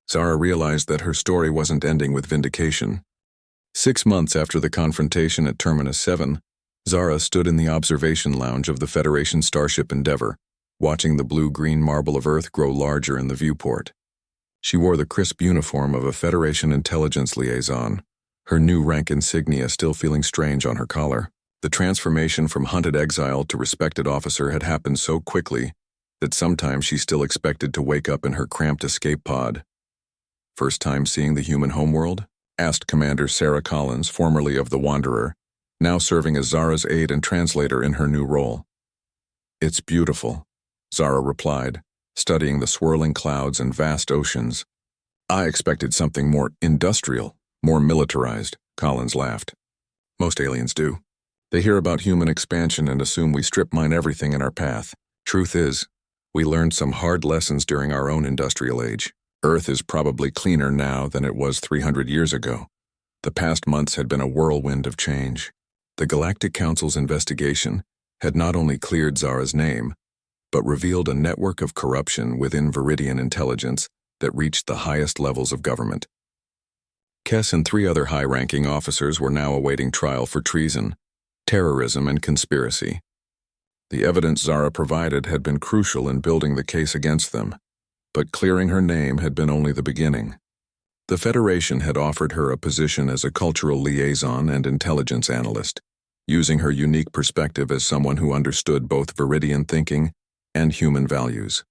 Zara realized that her story wasn't ending with vindication. 6 months after the confrontation at Terminus 7, Zara stood in the observation lounge of the Federation starship Endeavor, watching the blue-green marble of Earth grow larger in the viewport. She wore the crisp uniform of a Federation intelligence liaison, her new rank insignia still feeling strange on her collar. The transformation from hunted exile to respected officer had happened so quickly that sometimes she still expected to wake up in her cramped escape pod. First time seeing the human homeworld? Asked Commander Sarah Collins, formerly of the Wanderer, now serving as Zara's aide and translator in her new role. It's beautiful, Zara replied, studying the swirling clouds and vast oceans. I expected something more industrial, more militarized, Collins laughed. Most aliens do. They hear about human expansion and assume we strip mine everything in our path. Truth is, we learned some hard lessons during our own industrial age. Earth is probably cleaner now than it was 300 years ago. The past months had been a whirlwind of change. The Galactic Council's investigation had not only cleared Zara's name, but revealed a network of corruption within Viridian intelligence that reached the highest levels of government. Kess and 3 other high-ranking officers were now awaiting trial for treason, terrorism, and conspiracy. The evidence Zara provided had been crucial in building the case against them, but clearing her name had been only the beginning. The Federation had offered her a position as a cultural liaison and intelligence analyst, using her unique perspective as someone who understood both Viridian thinking and human values.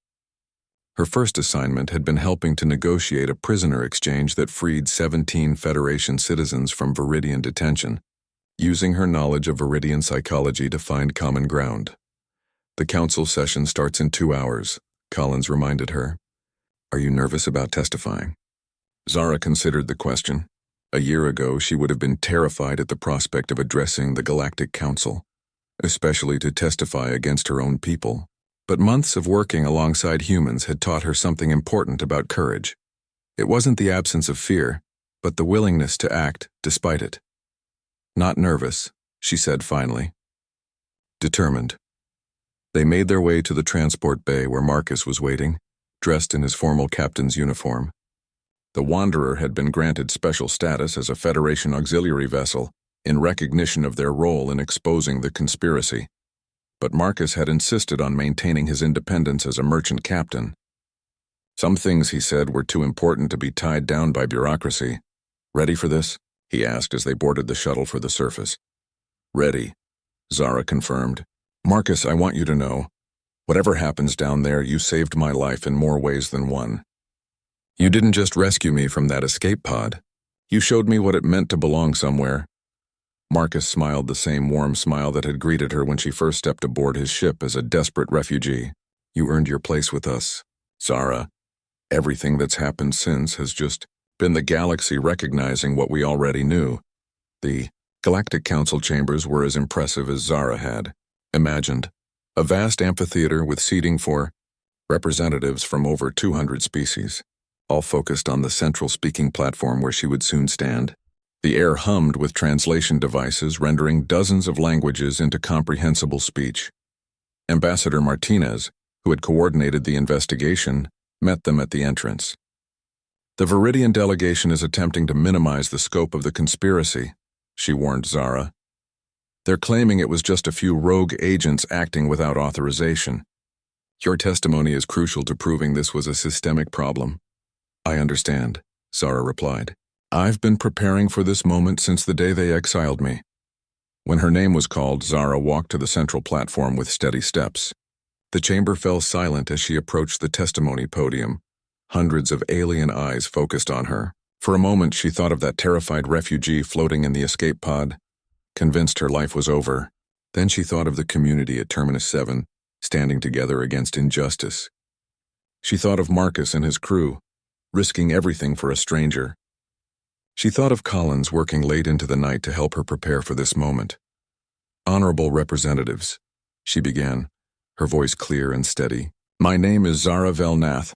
Her first assignment had been helping to negotiate a prisoner exchange that freed 17 Federation citizens from Viridian detention, using her knowledge of Viridian psychology to find common ground. The council session starts in 2 hours, Collins reminded her. Are you nervous about testifying? Zara considered the question. A year ago, she would have been terrified at the prospect of addressing the Galactic Council, especially to testify against her own people. But months of working alongside humans had taught her something important about courage. It wasn't the absence of fear, but the willingness to act despite it. Not nervous, she said finally. Determined. They made their way to the transport bay where Marcus was waiting, dressed in his formal captain's uniform. The Wanderer had been granted special status as a Federation auxiliary vessel in recognition of their role in exposing the conspiracy. But Marcus had insisted on maintaining his independence as a merchant captain. Some things, he said, were too important to be tied down by bureaucracy. Ready for this? He asked as they boarded the shuttle for the surface. Ready, Zara confirmed. Marcus, I want you to know, whatever happens down there, you saved my life in more ways than one. You didn't just rescue me from that escape pod. You showed me what it meant to belong somewhere. Marcus smiled the same warm smile that had greeted her when she first stepped aboard his ship as a desperate refugee. You earned your place with us, Zara. Everything that's happened since has just been the galaxy recognizing what we already knew. The Galactic Council chambers were as impressive as Zara had imagined. A vast amphitheater with seating for representatives from over 200 species, all focused on the central speaking platform where she would soon stand. The air hummed with translation devices rendering dozens of languages into comprehensible speech. Ambassador Martinez, who had coordinated the investigation, met them at the entrance. The Viridian delegation is attempting to minimize the scope of the conspiracy, she warned Zara. They're claiming it was just a few rogue agents acting without authorization. Your testimony is crucial to proving this was a systemic problem. I understand, Zara replied. I've been preparing for this moment since the day they exiled me. When her name was called, Zara walked to the central platform with steady steps. The chamber fell silent as she approached the testimony podium. Hundreds of alien eyes focused on her. For a moment, she thought of that terrified refugee floating in the escape pod, convinced her life was over. Then she thought of the community at Terminus 7, standing together against injustice. She thought of Marcus and his crew, risking everything for a stranger. She thought of Collins working late into the night to help her prepare for this moment. Honorable representatives, she began, her voice clear and steady. My name is Zara Velnath,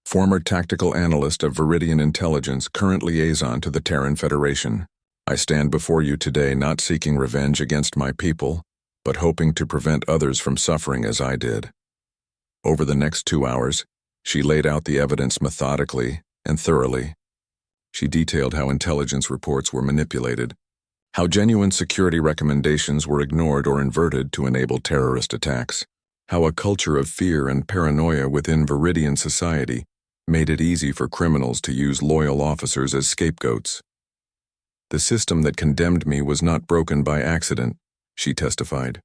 former tactical analyst of Viridian Intelligence, current liaison to the Terran Federation. I stand before you today not seeking revenge against my people, but hoping to prevent others from suffering as I did. Over the next 2 hours, she laid out the evidence methodically and thoroughly. She detailed how intelligence reports were manipulated, how genuine security recommendations were ignored or inverted to enable terrorist attacks, how a culture of fear and paranoia within Viridian society made it easy for criminals to use loyal officers as scapegoats. The system that condemned me was not broken by accident, she testified.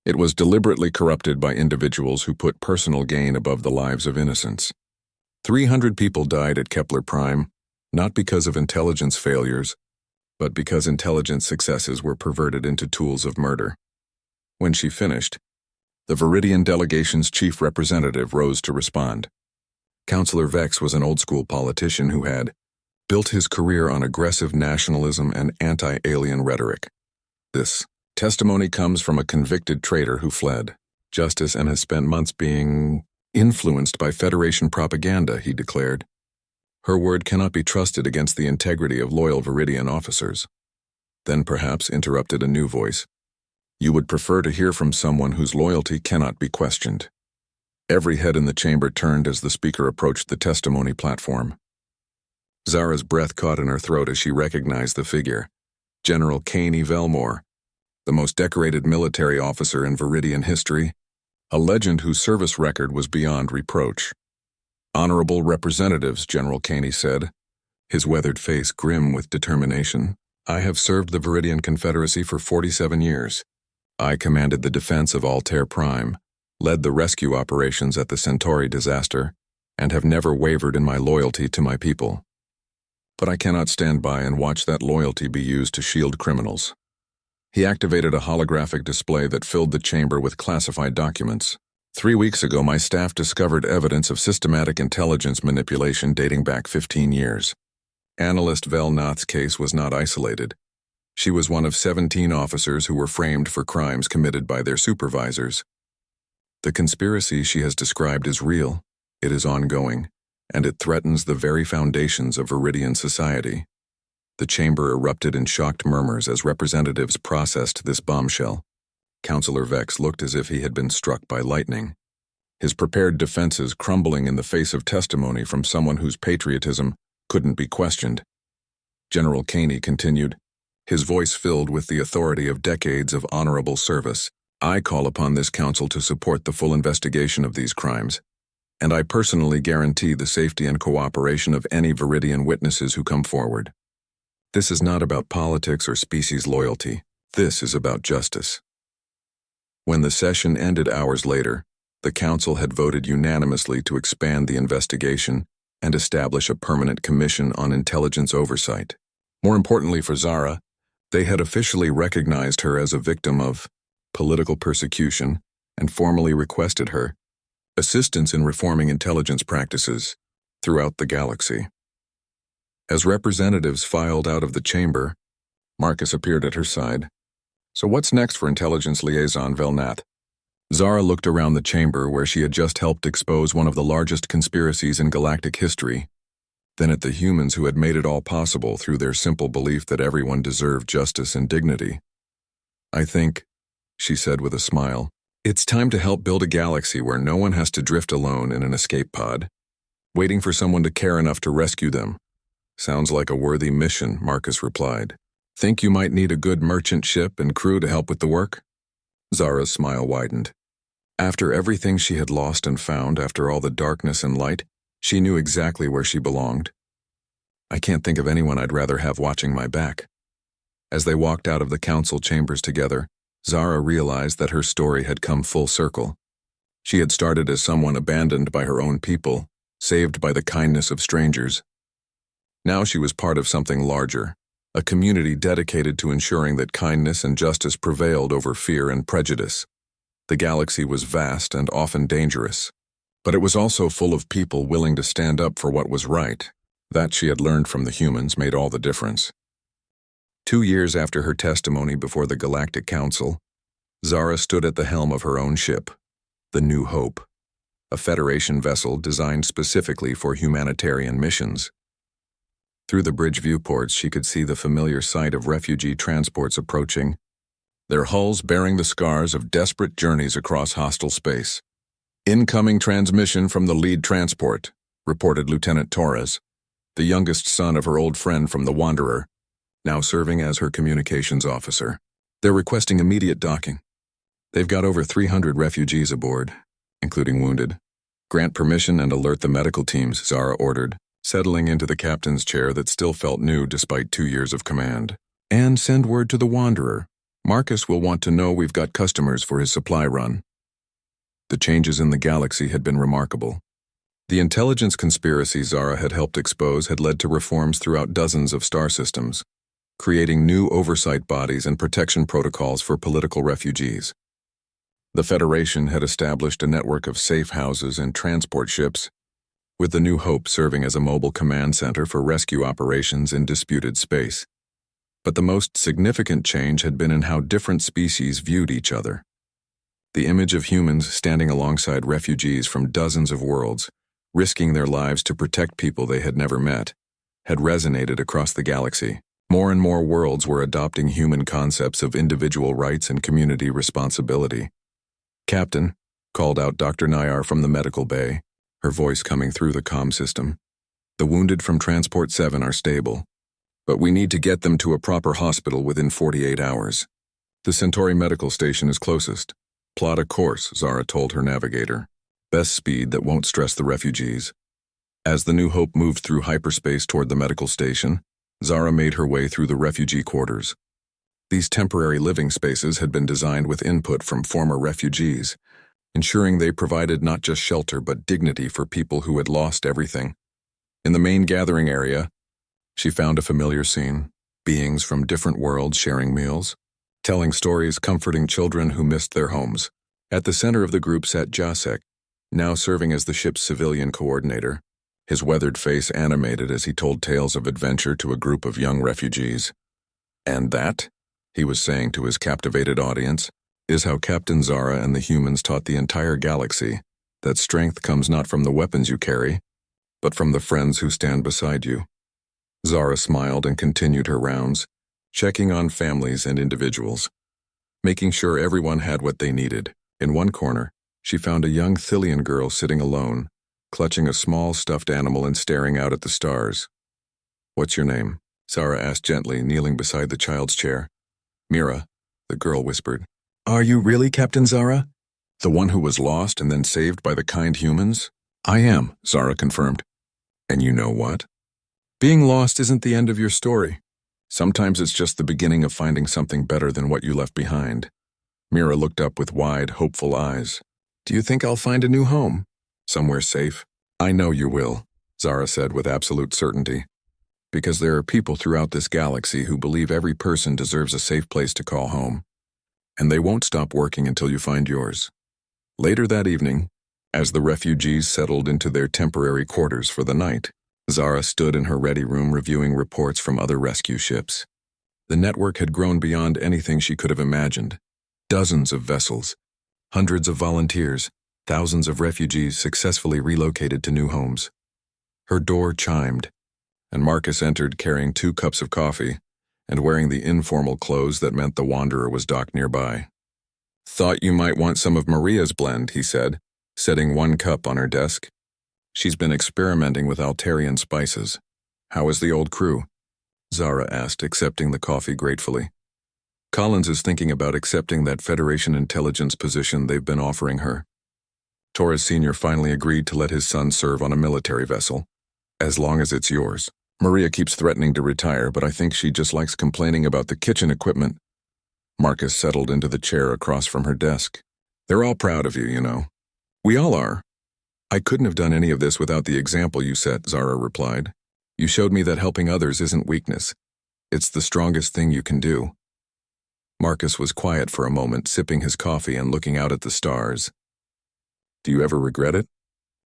It was deliberately corrupted by individuals who put personal gain above the lives of innocents. 300 people died at Kepler Prime, not because of intelligence failures, but because intelligence successes were perverted into tools of murder. When she finished, The Viridian delegation's chief representative rose to respond. Councillor Vex was an old-school politician who had built his career on aggressive nationalism and anti-alien rhetoric. This testimony comes from a convicted traitor who fled justice and has spent months being influenced by Federation propaganda, he declared. Her word cannot be trusted against the integrity of loyal Viridian officers. Then perhaps interrupted a new voice. You would prefer to hear from someone whose loyalty cannot be questioned. Every head in the chamber turned as the speaker approached the testimony platform. Zara's breath caught in her throat as she recognized the figure. General Caney Velmore, the most decorated military officer in Viridian history, a legend whose service record was beyond reproach. Honorable representatives, General Caney said, his weathered face grim with determination. I have served the Viridian Confederacy for 47 years. I commanded the defense of Altair Prime, led the rescue operations at the Centauri disaster, and have never wavered in my loyalty to my people. But I cannot stand by and watch that loyalty be used to shield criminals. He activated a holographic display that filled the chamber with classified documents. 3 weeks ago, my staff discovered evidence of systematic intelligence manipulation dating back 15 years. Analyst Velnath's case was not isolated. She was one of 17 officers who were framed for crimes committed by their supervisors. The conspiracy she has described is real, it is ongoing, and it threatens the very foundations of Viridian society. The chamber erupted in shocked murmurs as representatives processed this bombshell. Councillor Vex looked as if he had been struck by lightning, his prepared defenses crumbling in the face of testimony from someone whose patriotism couldn't be questioned. General Caney continued, his voice filled with the authority of decades of honorable service. I call upon this council to support the full investigation of these crimes, and I personally guarantee the safety and cooperation of any Viridian witnesses who come forward. This is not about politics or species loyalty. This is about justice. When the session ended hours later, the council had voted unanimously to expand the investigation and establish a permanent commission on intelligence oversight. More importantly for Zara, they had officially recognized her as a victim of political persecution and formally requested her assistance in reforming intelligence practices throughout the galaxy. As representatives filed out of the chamber, Marcus appeared at her side. So what's next for intelligence liaison Velnath? Zara looked around the chamber where she had just helped expose one of the largest conspiracies in galactic history, then at the humans who had made it all possible through their simple belief that everyone deserved justice and dignity. I think, she said with a smile, it's time to help build a galaxy where no one has to drift alone in an escape pod, waiting for someone to care enough to rescue them. Sounds like a worthy mission, Marcus replied. Think you might need a good merchant ship and crew to help with the work? Zara's smile widened. After everything she had lost and found, after all the darkness and light, she knew exactly where she belonged. I can't think of anyone I'd rather have watching my back. As they walked out of the council chambers together, Zara realized that her story had come full circle. She had started as someone abandoned by her own people, saved by the kindness of strangers. Now she was part of something larger, a community dedicated to ensuring that kindness and justice prevailed over fear and prejudice. The galaxy was vast and often dangerous, but it was also full of people willing to stand up for what was right. That she had learned from the humans made all the difference. 2 years after her testimony before the Galactic Council, Zara stood at the helm of her own ship, the New Hope, a Federation vessel designed specifically for humanitarian missions. Through the bridge viewports, she could see the familiar sight of refugee transports approaching, their hulls bearing the scars of desperate journeys across hostile space. Incoming transmission from the lead transport, reported Lieutenant Torres, the youngest son of her old friend from the Wanderer, now serving as her communications officer. They're requesting immediate docking. They've got over 300 refugees aboard, including wounded. Grant permission and alert the medical teams, Zara ordered, settling into the captain's chair that still felt new despite 2 years of command. And send word to the Wanderer. Marcus will want to know we've got customers for his supply run. The changes in the galaxy had been remarkable. The intelligence conspiracy Zara had helped expose had led to reforms throughout dozens of star systems, creating new oversight bodies and protection protocols for political refugees. The Federation had established a network of safe houses and transport ships, with the New Hope serving as a mobile command center for rescue operations in disputed space. But the most significant change had been in how different species viewed each other. The image of humans standing alongside refugees from dozens of worlds, risking their lives to protect people they had never met, had resonated across the galaxy. More and more worlds were adopting human concepts of individual rights and community responsibility. "Captain," called out Dr. Nayar from the medical bay, her voice coming through the comm system. "The wounded from Transport 7 are stable, but we need to get them to a proper hospital within 48 hours. The Centauri medical station is closest. Plot a course," Zara told her navigator. "Best speed that won't stress the refugees." As the New Hope moved through hyperspace toward the medical station, Zara made her way through the refugee quarters. These temporary living spaces had been designed with input from former refugees, ensuring they provided not just shelter but dignity for people who had lost everything. In the main gathering area, she found a familiar scene: beings from different worlds sharing meals, telling stories, comforting children who missed their homes. At the center of the group sat Jasek, now serving as the ship's civilian coordinator, his weathered face animated as he told tales of adventure to a group of young refugees. "And that," he was saying to his captivated audience, "is how Captain Zara and the humans taught the entire galaxy that strength comes not from the weapons you carry, but from the friends who stand beside you." Zara smiled and continued her rounds, checking on families and individuals, making sure everyone had what they needed. In one corner, she found a young Thillian girl sitting alone, clutching a small stuffed animal and staring out at the stars. "What's your name?" Zara asked gently, kneeling beside the child's chair. "Mira," the girl whispered. "Are you really Captain Zara? The one who was lost and then saved by the kind humans?" "I am," Zara confirmed. "And you know what? Being lost isn't the end of your story. Sometimes it's just the beginning of finding something better than what you left behind." Mira looked up with wide, hopeful eyes. "Do you think I'll find a new home? Somewhere safe?" "I know you will," Zara said with absolute certainty. "Because there are people throughout this galaxy who believe every person deserves a safe place to call home. And they won't stop working until you find yours." Later that evening, as the refugees settled into their temporary quarters for the night, Zara stood in her ready room reviewing reports from other rescue ships. The network had grown beyond anything she could have imagined. Dozens of vessels, hundreds of volunteers, thousands of refugees successfully relocated to new homes. Her door chimed, and Marcus entered carrying 2 cups of coffee and wearing the informal clothes that meant the Wanderer was docked nearby. "Thought you might want some of Maria's blend," he said, setting 1 cup on her desk. "She's been experimenting with Altarian spices. How is the old crew?" Zara asked, accepting the coffee gratefully. "Collins is thinking about accepting that Federation intelligence position they've been offering her. Torres Sr. finally agreed to let his son serve on a military vessel, as long as it's yours. Maria keeps threatening to retire, but I think she just likes complaining about the kitchen equipment." Marcus settled into the chair across from her desk. "They're all proud of you, you know." "We all are." "I couldn't have done any of this without the example you set," Zara replied. "You showed me that helping others isn't weakness. It's the strongest thing you can do." Marcus was quiet for a moment, sipping his coffee and looking out at the stars. "Do you ever regret it?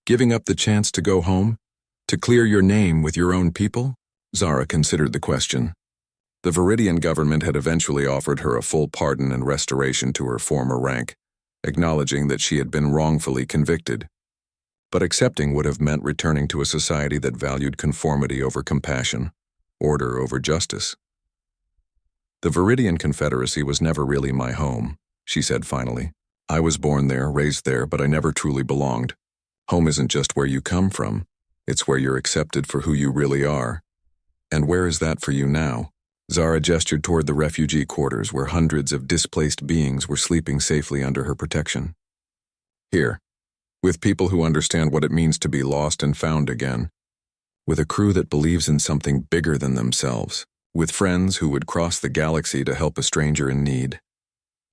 Giving up the chance to go home? To clear your name with your own people?" Zara considered the question. The Viridian government had eventually offered her a full pardon and restoration to her former rank, acknowledging that she had been wrongfully convicted. But accepting would have meant returning to a society that valued conformity over compassion, order over justice. "The Viridian Confederacy was never really my home," she said finally. "I was born there, raised there, but I never truly belonged. Home isn't just where you come from, it's where you're accepted for who you really are. And where is that for you now?" Zara gestured toward the refugee quarters where hundreds of displaced beings were sleeping safely under her protection. "Here, with people who understand what it means to be lost and found again. With a crew that believes in something bigger than themselves. With friends who would cross the galaxy to help a stranger in need."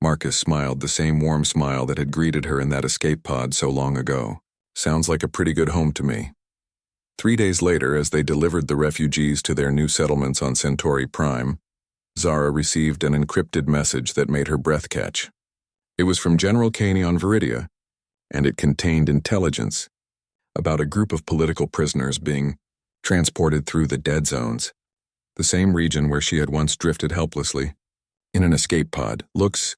Marcus smiled, the same warm smile that had greeted her in that escape pod so long ago. "Sounds like a pretty good home to me." 3 days later, as they delivered the refugees to their new settlements on Centauri Prime, Zara received an encrypted message that made her breath catch. It was from General Caney on Viridia, and it contained intelligence about a group of political prisoners being transported through the dead zones, the same region where she had once drifted helplessly, in an escape pod. "Looks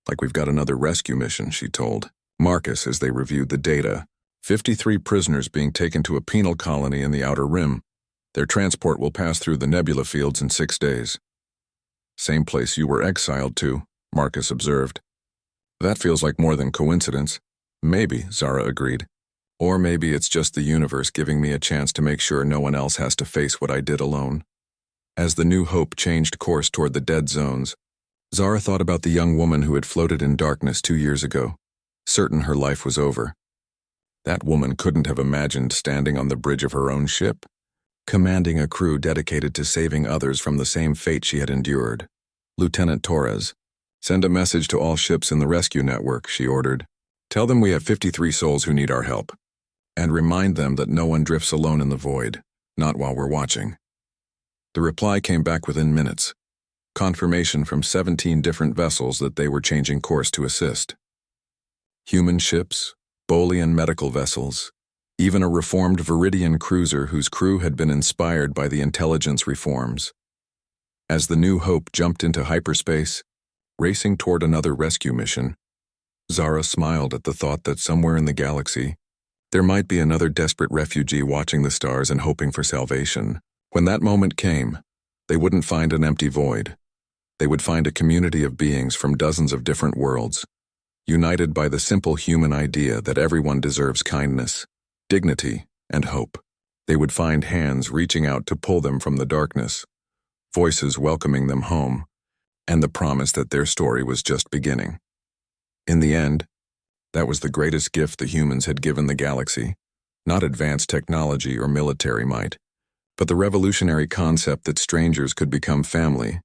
like we've got another rescue mission," she told Marcus as they reviewed the data. 53 prisoners being taken to a penal colony in the Outer Rim. Their transport will pass through the nebula fields in 6 days. "Same place you were exiled to," Marcus observed. "That feels like more than coincidence." "Maybe," Zara agreed. "Or maybe it's just the universe giving me a chance to make sure no one else has to face what I did alone." As the New Hope changed course toward the dead zones, Zara thought about the young woman who had floated in darkness 2 years ago, certain her life was over. That woman couldn't have imagined standing on the bridge of her own ship, commanding a crew dedicated to saving others from the same fate she had endured. "Lieutenant Torres, send a message to all ships in the rescue network," she ordered. "Tell them we have 53 souls who need our help. And remind them that no one drifts alone in the void, not while we're watching." The reply came back within minutes. Confirmation from 17 different vessels that they were changing course to assist. Human ships, Bolian medical vessels, even a reformed Viridian cruiser whose crew had been inspired by the intelligence reforms. As the New Hope jumped into hyperspace, racing toward another rescue mission, Zara smiled at the thought that somewhere in the galaxy, there might be another desperate refugee watching the stars and hoping for salvation. When that moment came, they wouldn't find an empty void. They would find a community of beings from dozens of different worlds, united by the simple human idea that everyone deserves kindness, dignity, and hope. They would find hands reaching out to pull them from the darkness, voices welcoming them home, and the promise that their story was just beginning. In the end, that was the greatest gift the humans had given the galaxy, not advanced technology or military might, but the revolutionary concept that strangers could become family,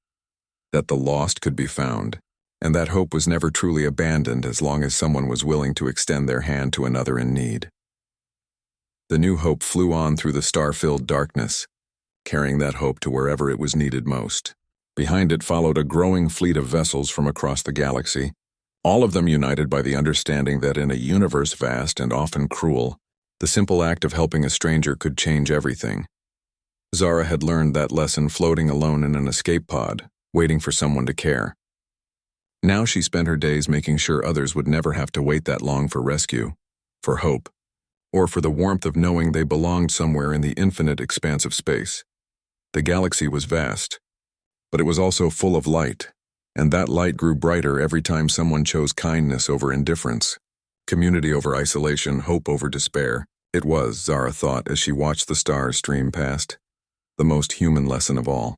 that the lost could be found, and that hope was never truly abandoned as long as someone was willing to extend their hand to another in need. The New Hope flew on through the star-filled darkness, carrying that hope to wherever it was needed most. Behind it followed a growing fleet of vessels from across the galaxy, all of them united by the understanding that in a universe vast and often cruel, the simple act of helping a stranger could change everything. Zara had learned that lesson floating alone in an escape pod, waiting for someone to care. Now she spent her days making sure others would never have to wait that long for rescue, for hope, or for the warmth of knowing they belonged somewhere in the infinite expanse of space. The galaxy was vast, but it was also full of light, and that light grew brighter every time someone chose kindness over indifference, community over isolation, hope over despair. It was, Zara thought as she watched the stars stream past, the most human lesson of all.